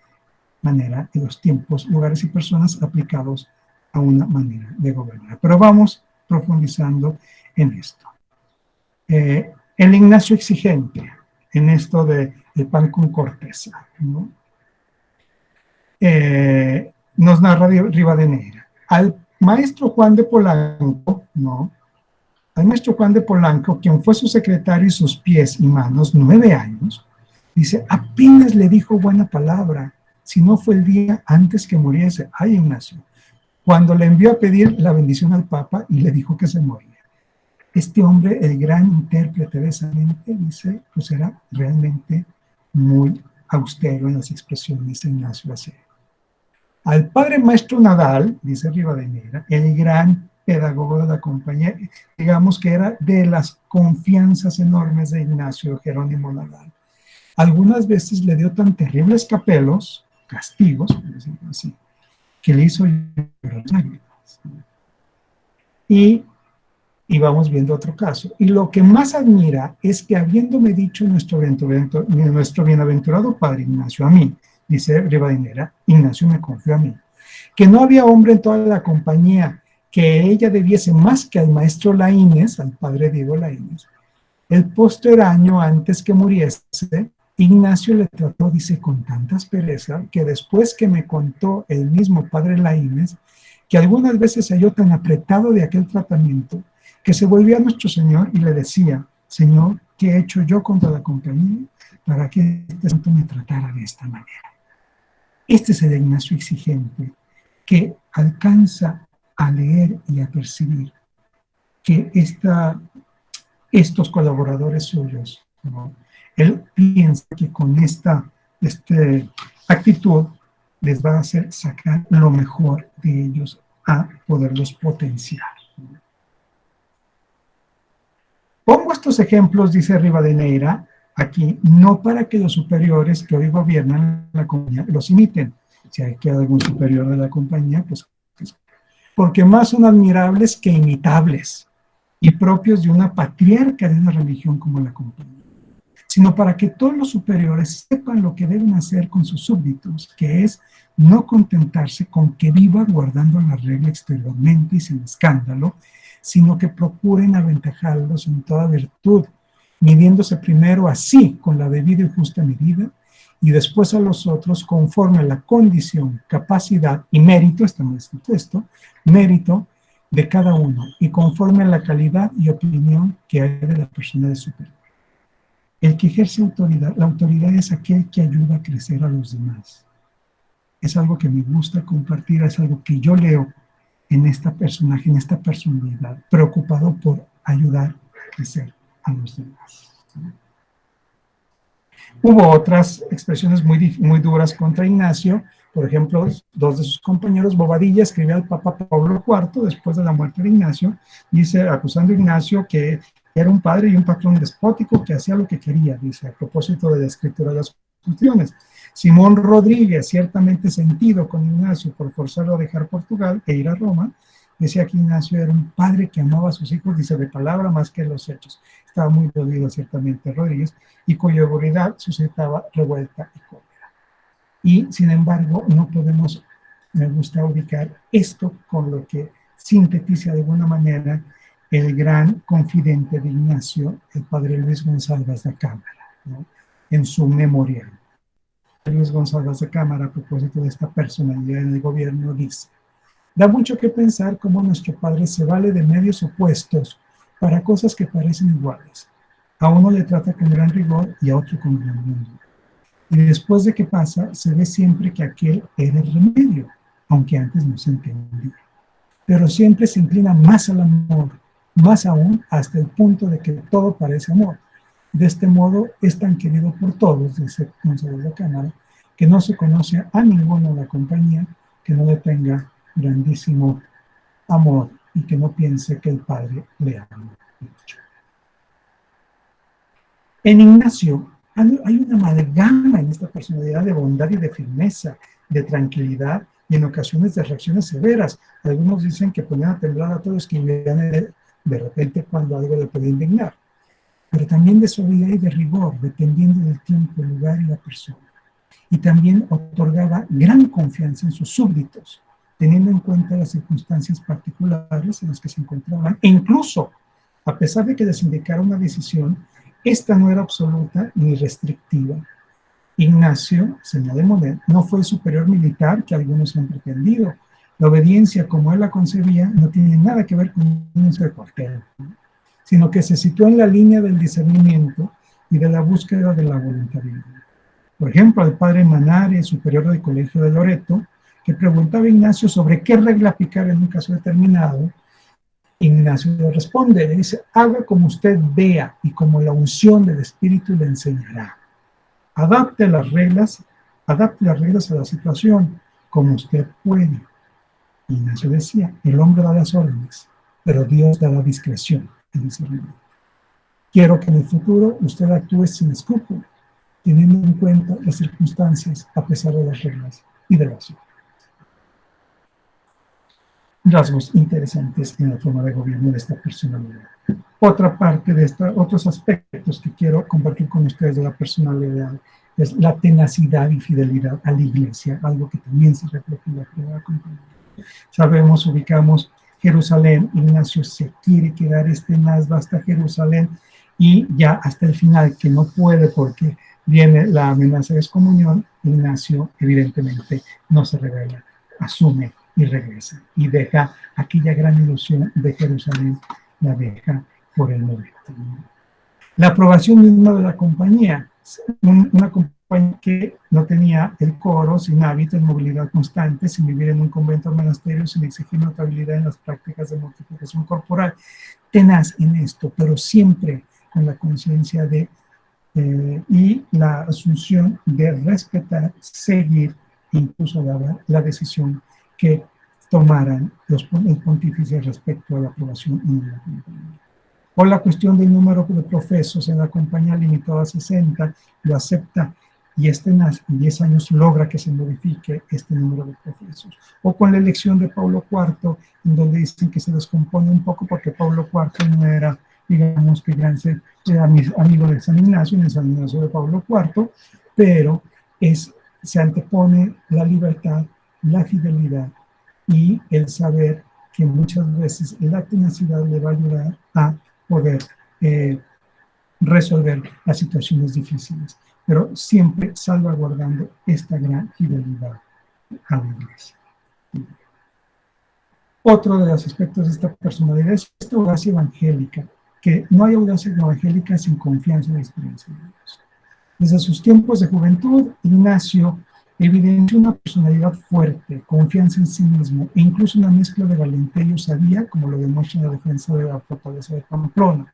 manera de los tiempos, lugares y personas aplicados a una manera de gobernar. Pero vamos profundizando en esto. El Ignacio exigente, en esto de el pan con corteza, ¿no? Nos narra Rivadeneira. Al maestro Juan de Polanco, ¿no? Al maestro Juan de Polanco, quien fue su secretario y sus pies y manos 9 años, dice, apenas le dijo buena palabra, si no fue el día antes que muriese. Ay, Ignacio, cuando le envió a pedir la bendición al Papa y le dijo que se moría. Este hombre, el gran intérprete de esa mente, dice, pues era realmente muy austero en las expresiones de Ignacio Acero. Al padre maestro Nadal, dice Rivadeneira, el gran pedagogo de la compañía, digamos que era de las confianzas enormes de Ignacio Jerónimo Nadal. Algunas veces le dio tan terribles capelos, castigos, por decirlo así, que le hizo llorar lágrimas. Y vamos viendo otro caso. Y lo que más admira es que habiéndome dicho nuestro bienaventurado padre Ignacio a mí, dice Rivadeneira, Ignacio me confió a mí, que no había hombre en toda la compañía que ella debiese más que al maestro Laínez, al padre Diego Laínez. El posterior año antes que muriese, Ignacio le trató, dice, con tanta aspereza, que después que me contó el mismo padre Laínez, que algunas veces se halló tan apretado de aquel tratamiento, que se volvió a nuestro Señor y le decía, Señor, ¿qué he hecho yo contra la compañía para que este santo me tratara de esta manera? Este es el Ignacio exigente, que alcanza a leer y a percibir que estos colaboradores suyos, ¿no? Él piensa que con esta actitud les va a hacer sacar lo mejor de ellos a poderlos potenciar. Pongo estos ejemplos, dice Rivadeneira, aquí, no para que los superiores que hoy gobiernan la compañía los imiten. Si hay que algún superior de la compañía, pues, porque más son admirables que imitables y propios de una patriarca de una religión como la compañía, sino para que todos los superiores sepan lo que deben hacer con sus súbditos, que es no contentarse con que viva guardando la regla exteriormente y sin escándalo, sino que procuren aventajarlos en toda virtud, midiéndose primero a sí con la debida y justa medida, y después a los otros conforme a la condición, capacidad y mérito, está muy escrito esto, mérito de cada uno, y conforme a la calidad y opinión que hay de la persona de superior. El que ejerce autoridad, la autoridad es aquel que ayuda a crecer a los demás. Es algo que me gusta compartir, es algo que yo leo en este personaje, en esta personalidad, preocupado por ayudar a crecer a los demás. Hubo otras expresiones muy duras contra Ignacio. Por ejemplo, dos de sus compañeros, Bobadilla, escribió al Papa Pablo IV después de la muerte de Ignacio, dice, acusando a Ignacio que era un padre y un patrón despótico que hacía lo que quería, dice, a propósito de la escritura de las Constituciones. Simón Rodríguez, ciertamente sentido con Ignacio por forzarlo a dejar Portugal e ir a Roma, decía que Ignacio era un padre que amaba a sus hijos, dice, de palabra más que los hechos. Estaba muy dolido ciertamente Rodríguez, y cuya autoridad suscitaba revuelta y cólera. Y sin embargo, no podemos, me gusta ubicar esto con lo que sintetiza de alguna manera el gran confidente de Ignacio, el padre Luis González de Cámara, ¿no? En su memorial. Luis González de Cámara, a propósito de esta personalidad en el gobierno, dice, da mucho que pensar cómo nuestro padre se vale de medios opuestos para cosas que parecen iguales. A uno le trata con gran rigor y a otro con gran rigor. Y después de que pasa, se ve siempre que aquel era el remedio, aunque antes no se entendía. Pero siempre se inclina más al amor, más aún hasta el punto de que todo parece amor. De este modo es tan querido por todos, dice González de Cámara, que no se conoce a ninguno de la compañía que no le tenga grandísimo amor y que no piense que el Padre le ama mucho. En Ignacio hay una amalgama en esta personalidad de bondad y de firmeza, de tranquilidad y en ocasiones de reacciones severas. Algunos dicen que ponían a temblar a todos que vivían de repente cuando algo le podía indignar. Pero también de suavidad y de rigor, dependiendo del tiempo, el lugar y la persona. Y también otorgaba gran confianza en sus súbditos, teniendo en cuenta las circunstancias particulares en las que se encontraban, e incluso, a pesar de que les indicara una decisión, esta no era absoluta ni restrictiva. Ignacio, señal de Monet, no fue el superior militar que algunos han pretendido. La obediencia, como él la concebía, no tiene nada que ver con un uso de cuartel, sino que se situó en la línea del discernimiento y de la búsqueda de la voluntariedad. Por ejemplo, el padre Manare, superior del Colegio de Loreto, que preguntaba a Ignacio sobre qué regla aplicar en un caso determinado, Ignacio le responde, le dice, haga como usted vea y como la unción del Espíritu le enseñará. Adapte las reglas a la situación como usted puede. Ignacio decía, el hombre da las órdenes, pero Dios da la discreción. Quiero que en el futuro usted actúe sin escrúpulo, teniendo en cuenta las circunstancias a pesar de las reglas y de las órdenes. Rasgos interesantes en la forma de gobierno de esta personalidad. Otra parte de otros aspectos que quiero compartir con ustedes de la personalidad es la tenacidad y fidelidad a la iglesia, algo que también se refleja en la primera compañía. Sabemos, ubicamos Jerusalén, Ignacio se quiere quedar tenaz hasta Jerusalén y ya hasta el final, que no puede porque viene la amenaza de excomunión, Ignacio evidentemente no se revela, asume y regresa y deja aquella gran ilusión de Jerusalén, la deja por el momento. La aprobación misma de la compañía, una compañía que no tenía el coro, sin hábito, en movilidad constante, sin vivir en un convento o monasterio, sin exigir notabilidad en las prácticas de mortificación corporal, tenaz en esto, pero siempre con la conciencia de y la asunción de respetar, seguir, incluso la decisión que tomaran los pontífices respecto a la aprobación de la compañía. O la cuestión del número de profesos en la compañía limitado a 60, lo acepta y tenaz, en 10 años logra que se modifique este número de profesos. O con la elección de Pablo IV, en donde dicen que se descompone un poco porque Pablo IV no era, digamos, que gran amigo de San Ignacio, en el San Ignacio de Pablo IV, pero se antepone la libertad, la fidelidad y el saber que muchas veces la tenacidad le va a ayudar a poder resolver las situaciones difíciles, pero siempre salvaguardando esta gran fidelidad a la iglesia. Otro de los aspectos de esta personalidad es esta audacia evangélica, que no hay audacia evangélica sin confianza en la experiencia de Dios. Desde sus tiempos de juventud, Ignacio evidenció una personalidad fuerte, confianza en sí mismo e incluso una mezcla de valentía y osadía, como lo demuestra en la defensa de la fortaleza de Pamplona.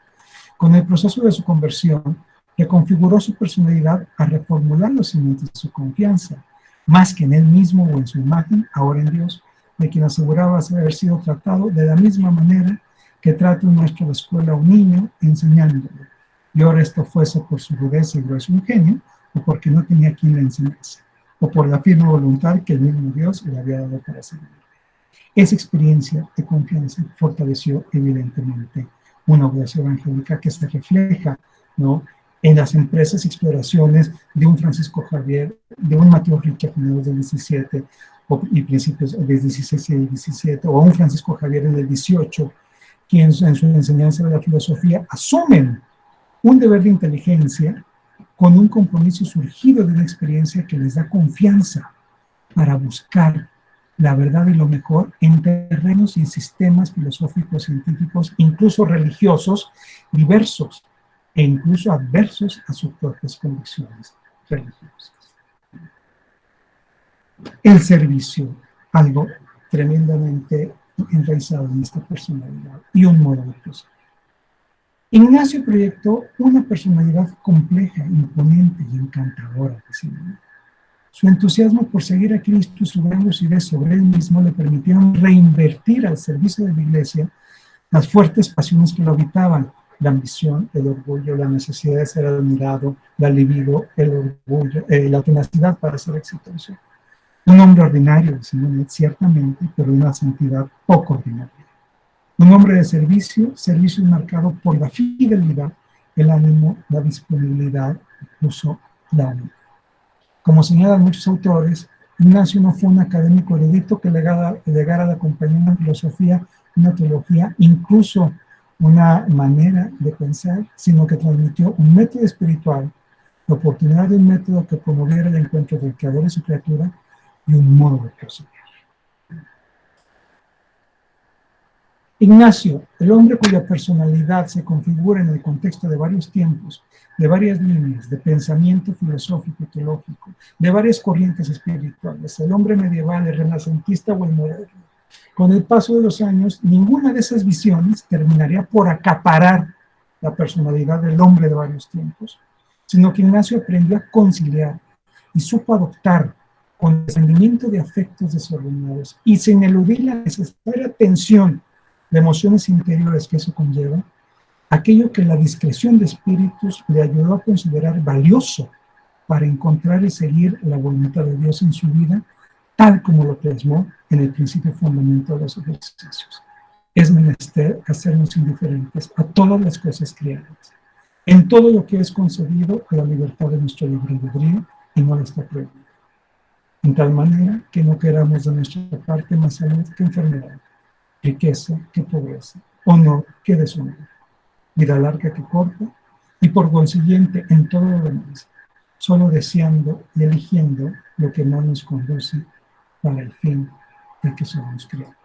Con el proceso de su conversión, reconfiguró su personalidad a reformular los cimientos de su confianza, más que en él mismo o en su imagen, ahora en Dios, de quien aseguraba haber sido tratado de la misma manera que trata un maestro de escuela a un niño, enseñándole. Y ahora esto fuese por su rudeza y grueso ingenio, o porque no tenía quien le enseñase, o por la firme voluntad que el mismo Dios le había dado para servir. Esa experiencia de confianza fortaleció evidentemente una audacia evangélica que se refleja, ¿no?, en las empresas y exploraciones de un Francisco Javier, de un Mateo Ricci a finales del 17 y principios del 16 y el 17, o un Francisco Javier en el 18, quien en su enseñanza de la filosofía asumen un deber de inteligencia con un compromiso surgido de una experiencia que les da confianza para buscar la verdad y lo mejor en terrenos y en sistemas filosóficos, científicos, incluso religiosos, diversos e incluso adversos a sus propias convicciones religiosas. El servicio, algo tremendamente enraizado en esta personalidad y un modo de proceder. Ignacio proyectó una personalidad compleja, imponente y encantadora. Su entusiasmo por seguir a Cristo y su gran lucidez sobre él mismo le permitieron reinvertir al servicio de la Iglesia las fuertes pasiones que lo habitaban: la ambición, el orgullo, la necesidad de ser admirado, la libido, el orgullo, la tenacidad para ser exitoso. Un hombre ordinario, Simonet, ciertamente, pero una santidad poco ordinaria. Un hombre de servicio, servicio marcado por la fidelidad, el ánimo, la disponibilidad, incluso la humildad. Como señalan muchos autores, Ignacio no fue un académico erudito que legara a la compañía una filosofía, una teología, incluso una manera de pensar, sino que transmitió un método espiritual, la oportunidad de un método que promoviera el encuentro del creador y su criatura y un modo de proceder. Ignacio, el hombre cuya personalidad se configura en el contexto de varios tiempos, de varias líneas de pensamiento filosófico y teológico, de varias corrientes espirituales, el hombre medieval, el renacentista o el moderno. Con el paso de los años, ninguna de esas visiones terminaría por acaparar la personalidad del hombre de varios tiempos, sino que Ignacio aprendió a conciliar y supo adoptar con descendimiento de afectos desordenados y sin eludir la necesaria tensión de emociones interiores que eso conlleva, aquello que la discreción de espíritus le ayudó a considerar valioso para encontrar y seguir la voluntad de Dios en su vida, tal como lo plasmó en el principio fundamental de los ejercicios. Es menester hacernos indiferentes a todas las cosas creadas, en todo lo que es concebido a la libertad de nuestro libre albedrío y no está prohibido. En tal manera que no queramos de nuestra parte más salud que enfermedad, riqueza que pobreza, honor que deshonor, vida larga que corta, y por consiguiente en todo lo demás, solo deseando y eligiendo lo que no nos conduce para el fin de que somos creados.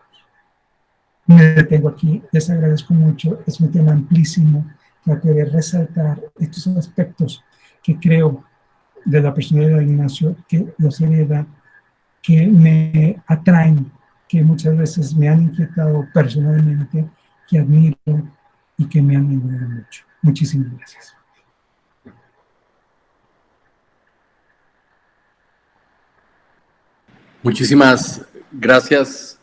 Me detengo aquí, les agradezco mucho, es un tema amplísimo, traté de resaltar estos aspectos que creo de la personalidad de Ignacio, que los hereda, que me atraen, que muchas veces me han inquietado personalmente, que admiro y que me han ayudado mucho. Muchísimas gracias. Muchísimas gracias,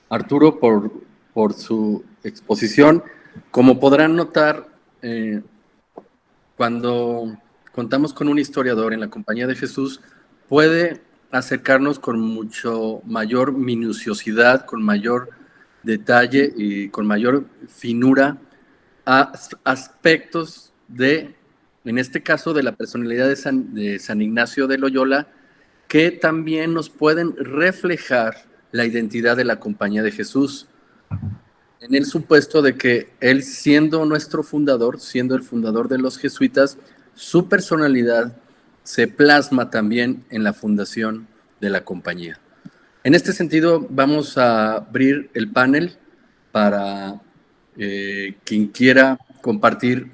Arturo, por su exposición. Como podrán notar, cuando contamos con un historiador en la compañía de Jesús, puede acercarnos con mucho mayor minuciosidad, con mayor detalle y con mayor finura a aspectos de, en este caso, de la personalidad de San Ignacio de Loyola, que también nos pueden reflejar la identidad de la compañía de Jesús, en el supuesto de que él, siendo nuestro fundador, siendo el fundador de los jesuitas, su personalidad se plasma también en la fundación de la compañía. En este sentido, vamos a abrir el panel para quien quiera compartir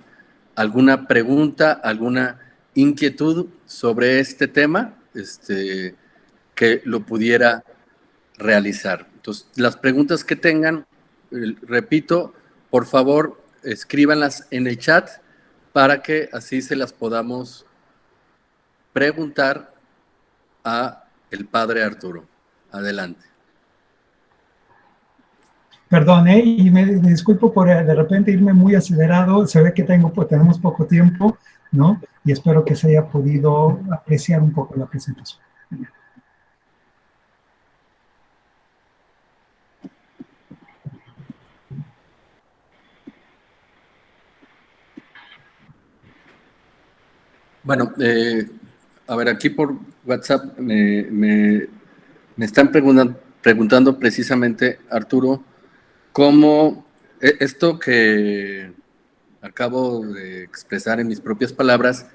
alguna pregunta, alguna inquietud sobre este tema, que lo pudiera realizar. Entonces, las preguntas que tengan, repito, por favor, escríbanlas en el chat para que así se las podamos preguntar a el padre Arturo. Adelante. Perdón, y me disculpo por de repente irme muy acelerado. Se ve que tenemos poco tiempo, ¿no? Y espero que se haya podido apreciar un poco la presentación. Bueno, a ver, aquí por WhatsApp me están preguntando precisamente, Arturo, cómo esto que acabo de expresar en mis propias palabras,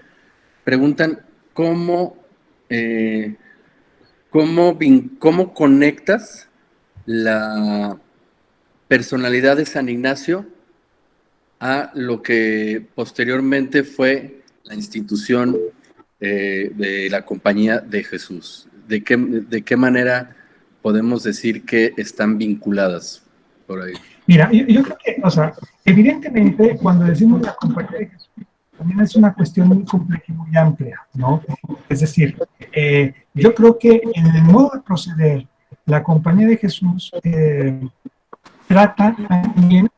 preguntan cómo conectas la personalidad de San Ignacio a lo que posteriormente fue la institución de la Compañía de Jesús. ¿De qué manera podemos decir que están vinculadas por ahí? Mira, yo creo que, o sea, evidentemente cuando decimos la Compañía de Jesús, también es una cuestión muy compleja y muy amplia, ¿no? Es decir, yo creo que en el modo de proceder, la Compañía de Jesús trata también,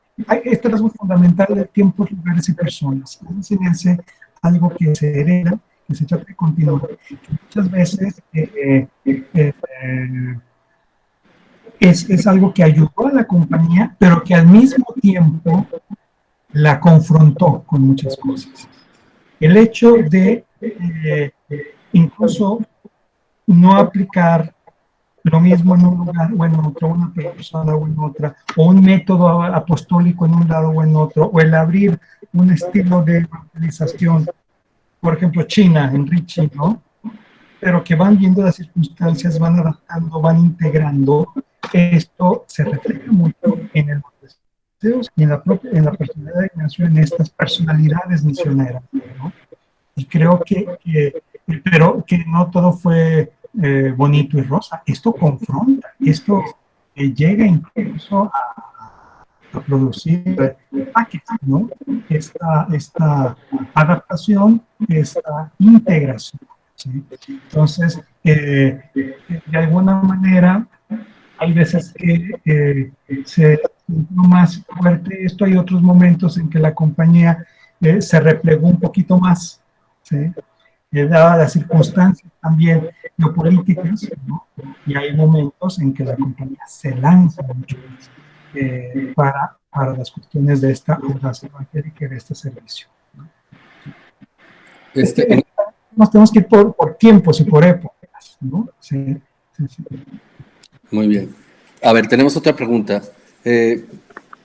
este rasgo fundamental de tiempos, lugares y personas. Es algo que se hereda, que se trata de continuar. Muchas veces es algo que ayudó a la compañía, pero que al mismo tiempo la confrontó con muchas cosas. El hecho de incluso no aplicar lo mismo en un lugar o en otro, una persona o en otra, o un método apostólico en un lado o en otro, o el abrir un estilo de evangelización, por ejemplo, China, en Richie, ¿no? Pero que van viendo las circunstancias, van adaptando, van integrando. Esto se refleja mucho en el deseos y en la personalidad de Ignacio, en estas personalidades misioneras, ¿no? Y creo pero que no todo fue bonito y rosa. Esto confronta, esto llega incluso a producir ataques, ¿no? Esta adaptación, esta integración, ¿sí? Entonces, de alguna manera, hay veces que se sintió más fuerte esto, hay otros momentos en que la compañía se replegó un poquito más, ¿sí? Dadas las circunstancias también geopolíticas, ¿no? Y hay momentos en que la compañía se lanza mucho más para las cuestiones de esta audacia evangélica y de este servicio, ¿no? Nos tenemos que ir por tiempos y por épocas, ¿no? Sí, sí, sí. Muy bien. A ver, tenemos otra pregunta.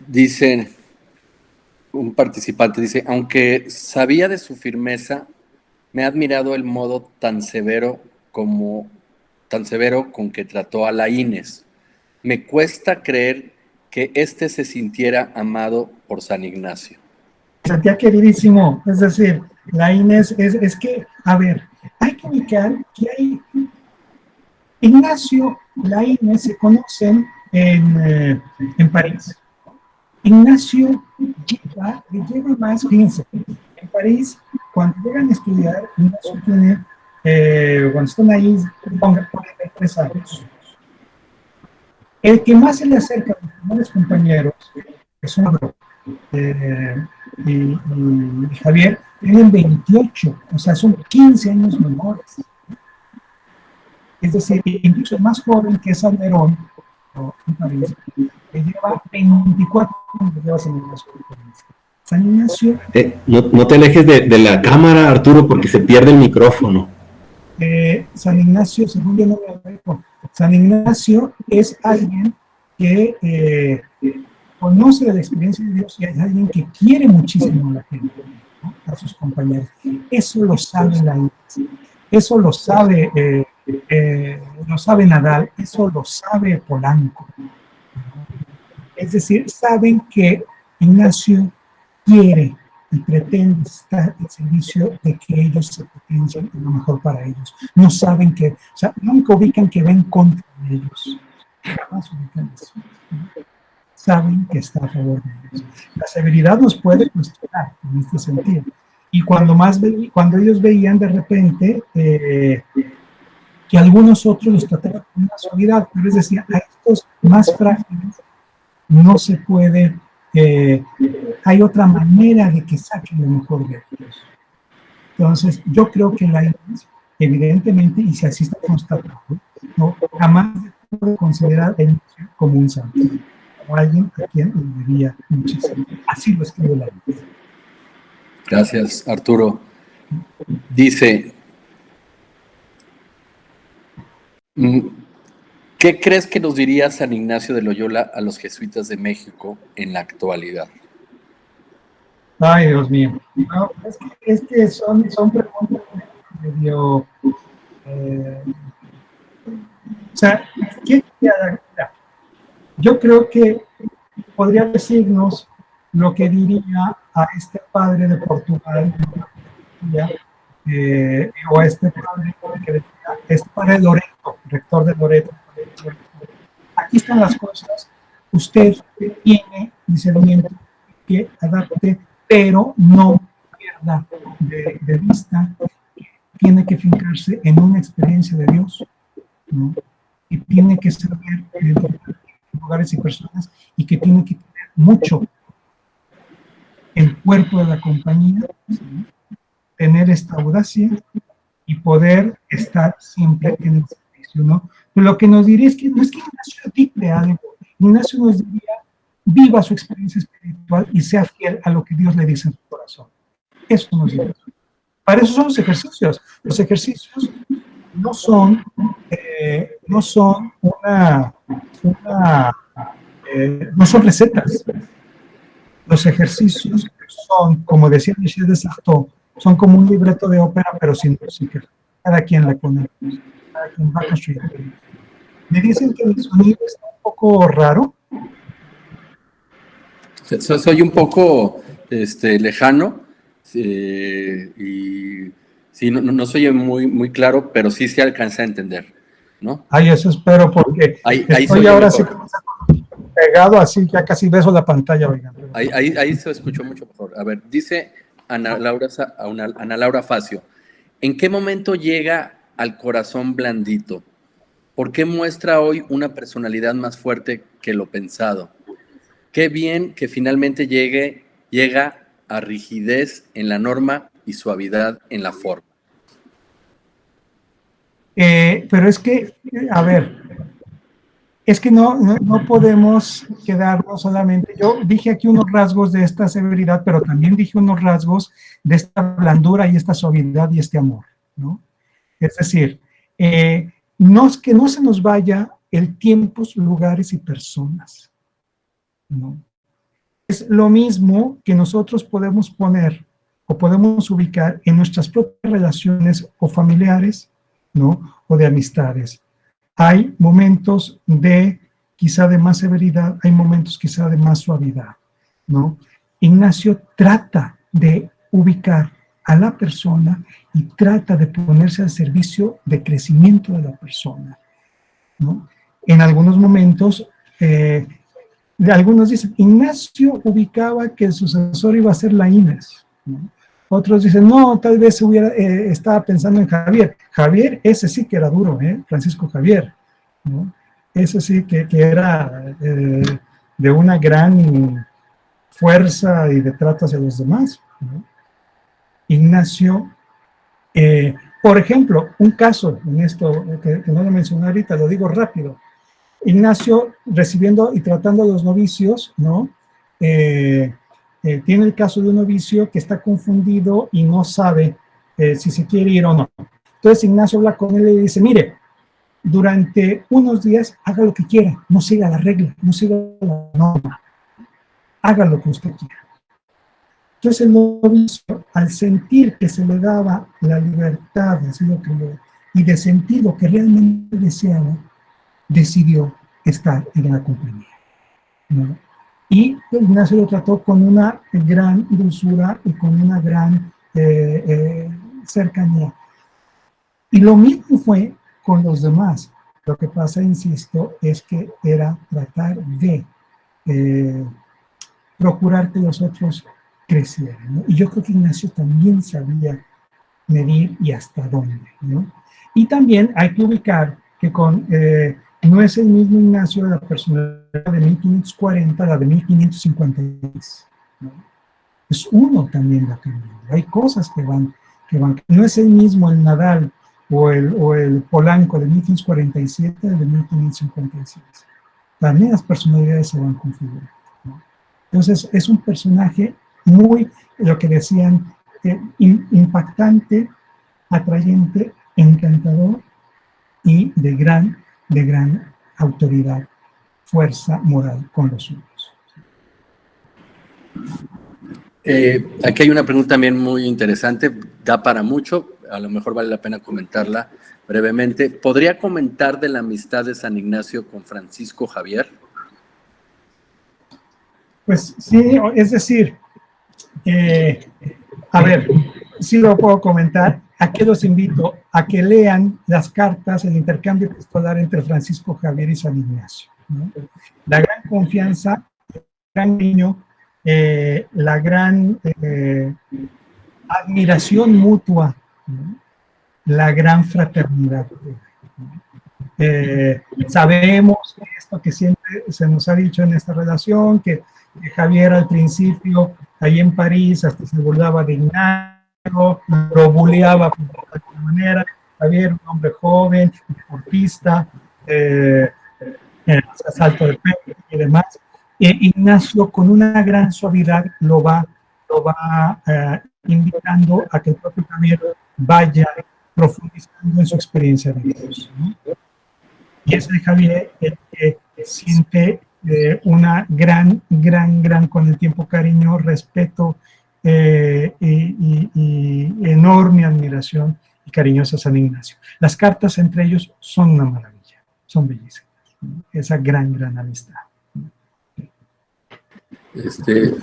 Dice, un participante dice, aunque sabía de su firmeza, me ha admirado el modo tan severo con que trató a Laínez. Me cuesta creer que éste se sintiera amado por San Ignacio. Sentía queridísimo, es decir, Laínez es que, a ver, hay que ubicar que hay Ignacio, Laínez se conocen en París. Ignacio lleva más, fíjense, en París, cuando llegan a estudiar, Ignacio tiene, cuando están ahí, pongan 43 años. El que más se le acerca a los primeros compañeros es un y Javier, tienen 28, o sea, son 15 años menores. Es decir, incluso más joven que Salmerón, en París, que lleva 24 años, lleva San Ignacio. San Ignacio. No te alejes de la cámara, Arturo, porque se pierde el micrófono. San Ignacio, según yo no lo veo, San Ignacio es alguien que conoce de la experiencia de Dios y es alguien que quiere muchísimo a la gente, ¿no? A sus compañeros. Eso lo sabe la Iglesia. Eso lo sabe Nadal, eso lo sabe Polanco. Es decir, saben que Ignacio quiere y pretende estar al servicio de que ellos se potencien lo mejor para ellos. No saben que, o sea, nunca ubican que ven contra ellos. Jamás ubican eso, ¿no? Saben que está a favor de ellos. La severidad nos puede cuestionar en este sentido. Y cuando ellos veían de repente que algunos otros los trataban con una suavidad, pero es decir, a estos más frágiles no se puede, hay otra manera de que saquen lo mejor de ellos. Entonces, yo creo que la Iglesia, evidentemente, y si así está constatado, no, jamás se puede considerar a Ignacio como un santo, como alguien a quien le debía muchísimo. Así lo escribe la Iglesia. Gracias, Arturo. Dice, ¿qué crees que nos diría San Ignacio de Loyola a los jesuitas de México en la actualidad? Ay, Dios mío. No, es que son preguntas medio... o sea, yo creo que podría decirnos lo que diría a este padre de Portugal, o a este padre de Loreto, rector de Loreto. Aquí están las cosas. Usted tiene discernimiento que adapte, pero no pierda de vista. Tiene que fincarse en una experiencia de Dios, ¿no? Y tiene que saber lugares y personas, y que tiene que tener mucho el cuerpo de la compañía, ¿sí? Tener esta audacia y poder estar siempre en el servicio, ¿no? Pero lo que nos diría es que no es que Ignacio dicte algo, Ignacio nos diría, viva su experiencia espiritual y sea fiel a lo que Dios le dice en su corazón. Eso nos diría. Para eso son los ejercicios. Los ejercicios no son no son recetas. Los ejercicios son, como decía Michel de Certeau, son como un libreto de ópera, pero sin música. Cada quien la conoce, cada quien va construyendo. Me dicen que el sonido está un poco raro. Soy un poco lejano y sí, no soy muy claro, pero sí se alcanza a entender, ¿no? Ay, eso espero, porque ahí estoy ahora sí pegado, así ya casi beso la pantalla. Oigan. Ahí se escuchó mucho mejor. A ver, dice Ana Laura Facio, ¿en qué momento llega al corazón blandito? ¿Por qué muestra hoy una personalidad más fuerte que lo pensado? Qué bien que finalmente llega a rigidez en la norma y suavidad en la forma. Pero es que, a ver, es que no podemos quedarnos solamente. Yo dije aquí unos rasgos de esta severidad, pero también dije unos rasgos de esta blandura y esta suavidad y este amor, ¿no? Es decir, que no se nos vaya el tiempos, lugares y personas, ¿no? Es lo mismo que nosotros podemos poner o podemos ubicar en nuestras propias relaciones o familiares, ¿no? O de amistades. Hay momentos quizá de más severidad, hay momentos quizá de más suavidad, ¿no? Ignacio trata de ubicar a la persona y trata de ponerse al servicio de crecimiento de la persona, ¿no? En algunos momentos, algunos dicen, Ignacio ubicaba que el sucesor iba a ser Laínez, ¿no? Otros dicen, no, tal vez estaba pensando en Javier. Javier, ese sí que era duro, Francisco Javier, ¿no? Ese sí que era de una gran fuerza y de trato hacia los demás, ¿no? Ignacio, por ejemplo, un caso en esto que no lo mencioné ahorita, lo digo rápido. Ignacio recibiendo y tratando a los novicios, ¿no? Tiene el caso de un novicio que está confundido y no sabe si se quiere ir o no. Entonces Ignacio habla con él y le dice, mire, durante unos días haga lo que quiera, no siga la regla, no siga la norma, haga lo que usted quiera. Entonces el novicio, al sentir que se le daba la libertad de hacer lo que y de sentir lo que realmente deseaba, decidió estar en la compañía, ¿no? Y Ignacio lo trató con una gran dulzura y con una gran cercanía. Y lo mismo fue con los demás. Lo que pasa, insisto, es que era tratar de procurar que los otros crecieran, ¿no? Y yo creo que Ignacio también sabía medir y hasta dónde, ¿no? Y también hay que ubicar que no es el mismo Ignacio de la personalidad de 1540, la de 1556, ¿no? Es uno también la cambiando. Hay cosas que van. No es el mismo el Nadal o el Polanco de 1547 del de 1556. También las personalidades se van configurando, ¿no? Entonces, es un personaje muy, lo que decían, impactante, atrayente, encantador y de gran autoridad, fuerza moral con los suyos. Aquí hay una pregunta también muy interesante, da para mucho, a lo mejor vale la pena comentarla brevemente. ¿Podría comentar de la amistad de San Ignacio con Francisco Javier? Pues sí, es decir, a ver, sí lo puedo comentar. Aquí los invito a que lean las cartas, el intercambio epistolar entre Francisco Javier y San Ignacio, ¿no? La gran confianza, el gran niño, la gran admiración mutua, ¿no? La gran fraternidad, ¿no? Sabemos esto que siempre se nos ha dicho en esta relación, que Javier al principio, ahí en París, hasta se burlaba de Ignacio, lo buleaba de alguna manera. Javier, un hombre joven, deportista, asalto de pecho y demás. Ignacio, con una gran suavidad, lo va invitando a que el propio Javier vaya profundizando en su experiencia de Dios, ¿no? Y es el Javier el que siente una gran, con el tiempo, cariño, respeto y enorme admiración y cariño a San Ignacio. Las cartas entre ellos son una maravilla, son bellísimas, ¿no? Esa gran amistad.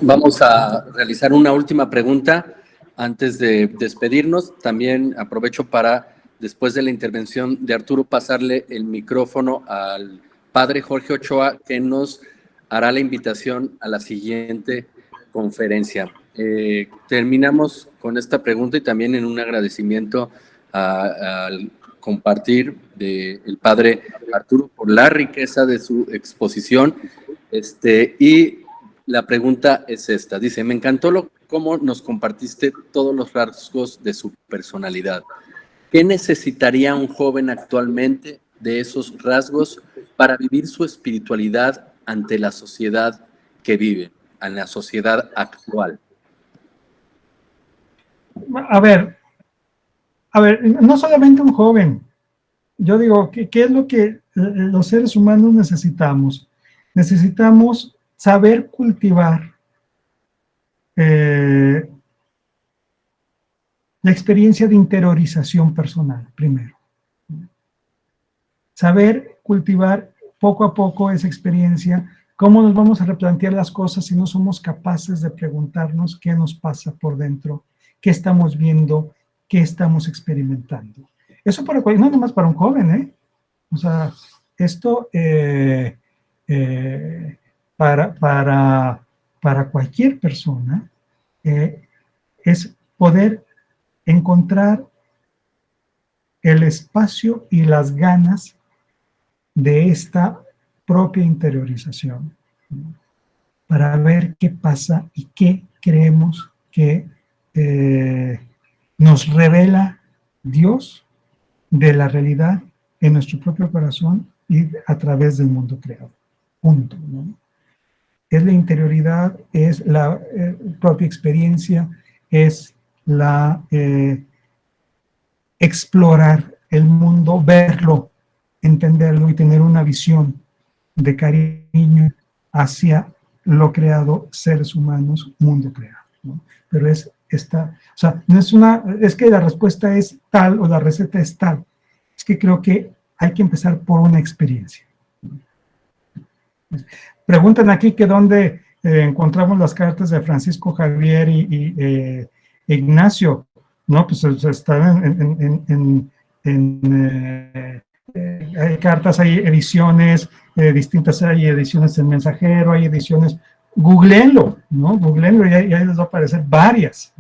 Vamos a realizar una última pregunta antes de despedirnos. También aprovecho para, después de la intervención de Arturo, pasarle el micrófono al padre Jorge Ochoa, que nos hará la invitación a la siguiente conferencia. Terminamos con esta pregunta y también en un agradecimiento al compartir del padre Arturo por la riqueza de su exposición. Y la pregunta es esta. Dice, me encantó cómo nos compartiste todos los rasgos de su personalidad. ¿Qué necesitaría un joven actualmente de esos rasgos para vivir su espiritualidad ante la sociedad que vive, en la sociedad actual? A ver, no solamente un joven. Yo digo, ¿qué es lo que los seres humanos necesitamos? Necesitamos saber cultivar la experiencia de interiorización personal, primero. Saber cultivar poco a poco esa experiencia. ¿Cómo nos vamos a replantear las cosas si no somos capaces de preguntarnos qué nos pasa por dentro, qué estamos viendo, qué estamos experimentando? Eso no nomás para un joven, ¿eh? O sea, esto para cualquier persona es poder encontrar el espacio y las ganas de esta propia interiorización para ver qué pasa y qué creemos que nos revela Dios de la realidad en nuestro propio corazón y a través del mundo creado. Punto, ¿no? Es la interioridad, es la propia experiencia, es la explorar el mundo, verlo, entenderlo y tener una visión de cariño hacia lo creado, seres humanos, mundo creado, ¿no? Pero es esta, o sea, no es que la respuesta es tal o la receta es tal, es que creo que hay que empezar por una experiencia. Preguntan aquí que dónde encontramos las cartas de Francisco Javier y Ignacio, ¿no? Pues están hay cartas, hay ediciones distintas, hay ediciones en mensajero, hay ediciones, googleenlo, ¿no? Googleenlo y ahí les va a aparecer varias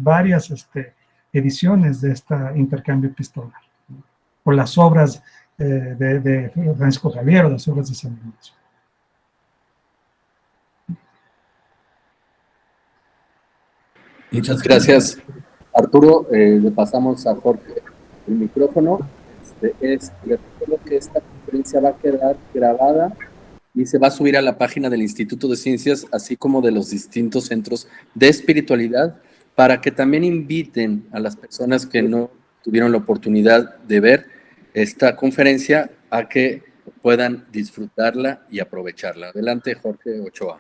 ediciones de este intercambio epistolar, ¿no? O las obras de Francisco Javier o las obras de San Ignacio. Muchas gracias, Arturo. Le pasamos a Jorge el micrófono. Les recuerdo que esta conferencia va a quedar grabada y se va a subir a la página del Instituto de Ciencias, así como de los distintos centros de espiritualidad, para que también inviten a las personas que no tuvieron la oportunidad de ver esta conferencia a que puedan disfrutarla y aprovecharla. Adelante, Jorge Ochoa.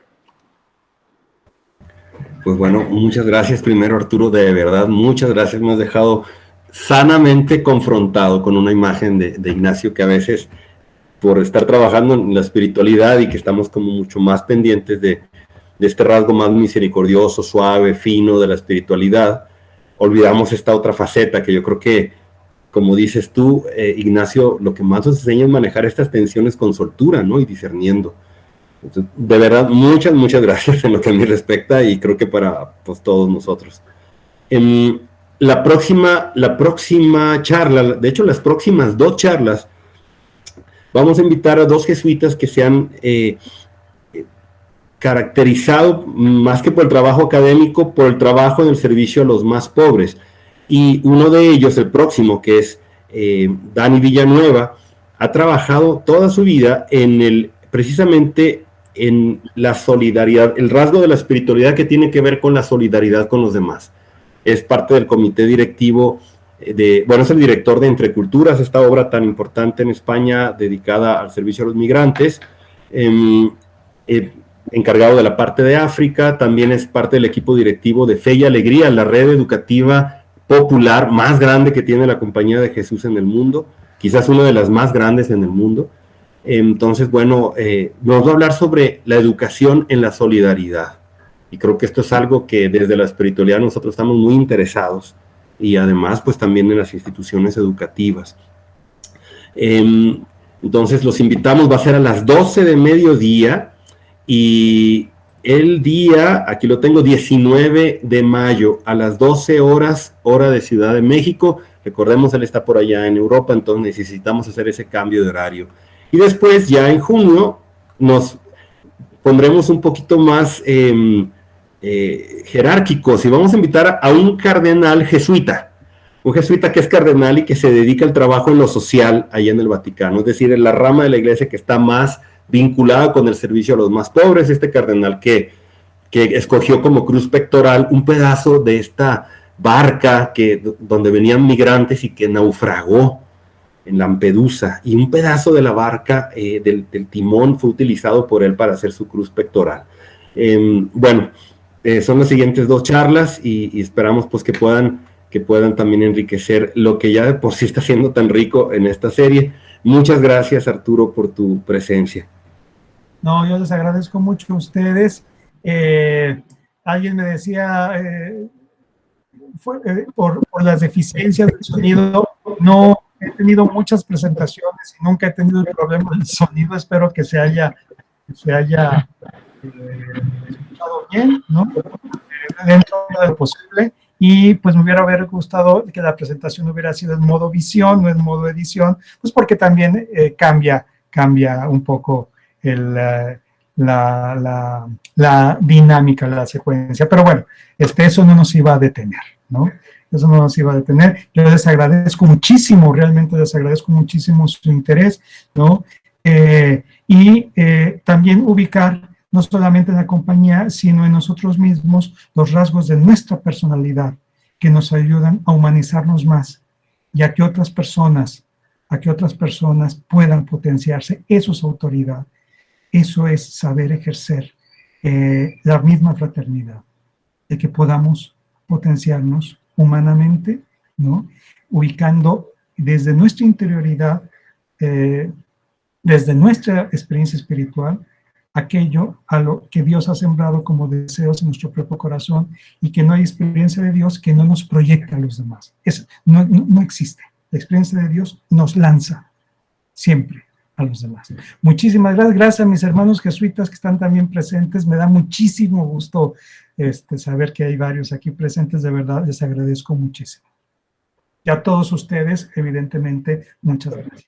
Pues bueno, muchas gracias primero, Arturo, de verdad, muchas gracias. Me has dejado sanamente confrontado con una imagen de Ignacio que a veces, por estar trabajando en la espiritualidad y que estamos como mucho más pendientes de este rasgo más misericordioso, suave, fino de la espiritualidad, olvidamos esta otra faceta que yo creo que, como dices tú, Ignacio, lo que más nos enseña es manejar estas tensiones con soltura, ¿no? Y discerniendo. Entonces, de verdad, muchas gracias en lo que a mí respecta y creo que para pues, todos nosotros. La próxima charla, de hecho las próximas 2 charlas, vamos a invitar a 2 jesuitas que se han caracterizado más que por el trabajo académico, por el trabajo en el servicio a los más pobres. Y uno de ellos, el próximo, que es Dani Villanueva, ha trabajado toda su vida precisamente en la solidaridad, el rasgo de la espiritualidad que tiene que ver con la solidaridad con los demás. Es parte del comité directivo es el director de Entre Culturas, esta obra tan importante en España dedicada al servicio a los migrantes, encargado de la parte de África. También es parte del equipo directivo de Fe y Alegría, la red educativa popular más grande que tiene la Compañía de Jesús en el mundo, quizás una de las más grandes en el mundo. Entonces, bueno, nos va a hablar sobre la educación en la solidaridad, y creo que esto es algo que desde la espiritualidad nosotros estamos muy interesados, y además pues también en las instituciones educativas. Entonces los invitamos, va a ser a las 12 de mediodía, y el día, aquí lo tengo, 19 de mayo, a las 12 horas, hora de Ciudad de México. Recordemos, él está por allá en Europa, entonces necesitamos hacer ese cambio de horario. Y después, ya en junio, nos pondremos un poquito más jerárquicos, y vamos a invitar a un cardenal jesuita que es cardenal y que se dedica al trabajo en lo social allá en el Vaticano, es decir, en la rama de la iglesia que está más vinculada con el servicio a los más pobres. Este cardenal que escogió como cruz pectoral un pedazo de esta barca donde venían migrantes y que naufragó en Lampedusa, y un pedazo de la barca, del timón, fue utilizado por él para hacer su cruz pectoral. Son las siguientes 2 charlas, y esperamos pues que puedan también enriquecer lo que ya de por sí está siendo tan rico en esta serie. Muchas gracias, Arturo, por tu presencia. No, yo les agradezco mucho a ustedes. Alguien me decía, por las deficiencias del sonido, no he tenido muchas presentaciones y nunca he tenido el problema del sonido. Espero que se haya escuchado bien, ¿no? Dentro de lo posible. Y pues me hubiera gustado que la presentación hubiera sido en modo visión, no en modo edición, pues porque también cambia un poco la dinámica, la secuencia. Pero bueno, eso no nos iba a detener, ¿no? Eso no nos iba a detener. Yo les agradezco muchísimo, realmente les agradezco muchísimo su interés, ¿no? También ubicar no solamente en la compañía, sino en nosotros mismos, los rasgos de nuestra personalidad que nos ayudan a humanizarnos más y a que otras personas puedan potenciarse. Eso es autoridad, eso es saber ejercer la misma fraternidad, de que podamos potenciarnos humanamente, ¿no? Ubicando desde nuestra interioridad, desde nuestra experiencia espiritual, aquello a lo que Dios ha sembrado como deseos en nuestro propio corazón, y que no hay experiencia de Dios que no nos proyecte a los demás. No existe. La experiencia de Dios nos lanza siempre a los demás. Muchísimas gracias. Gracias a mis hermanos jesuitas que están también presentes. Me da muchísimo gusto saber que hay varios aquí presentes. De verdad, les agradezco muchísimo. Y a todos ustedes, evidentemente, muchas gracias.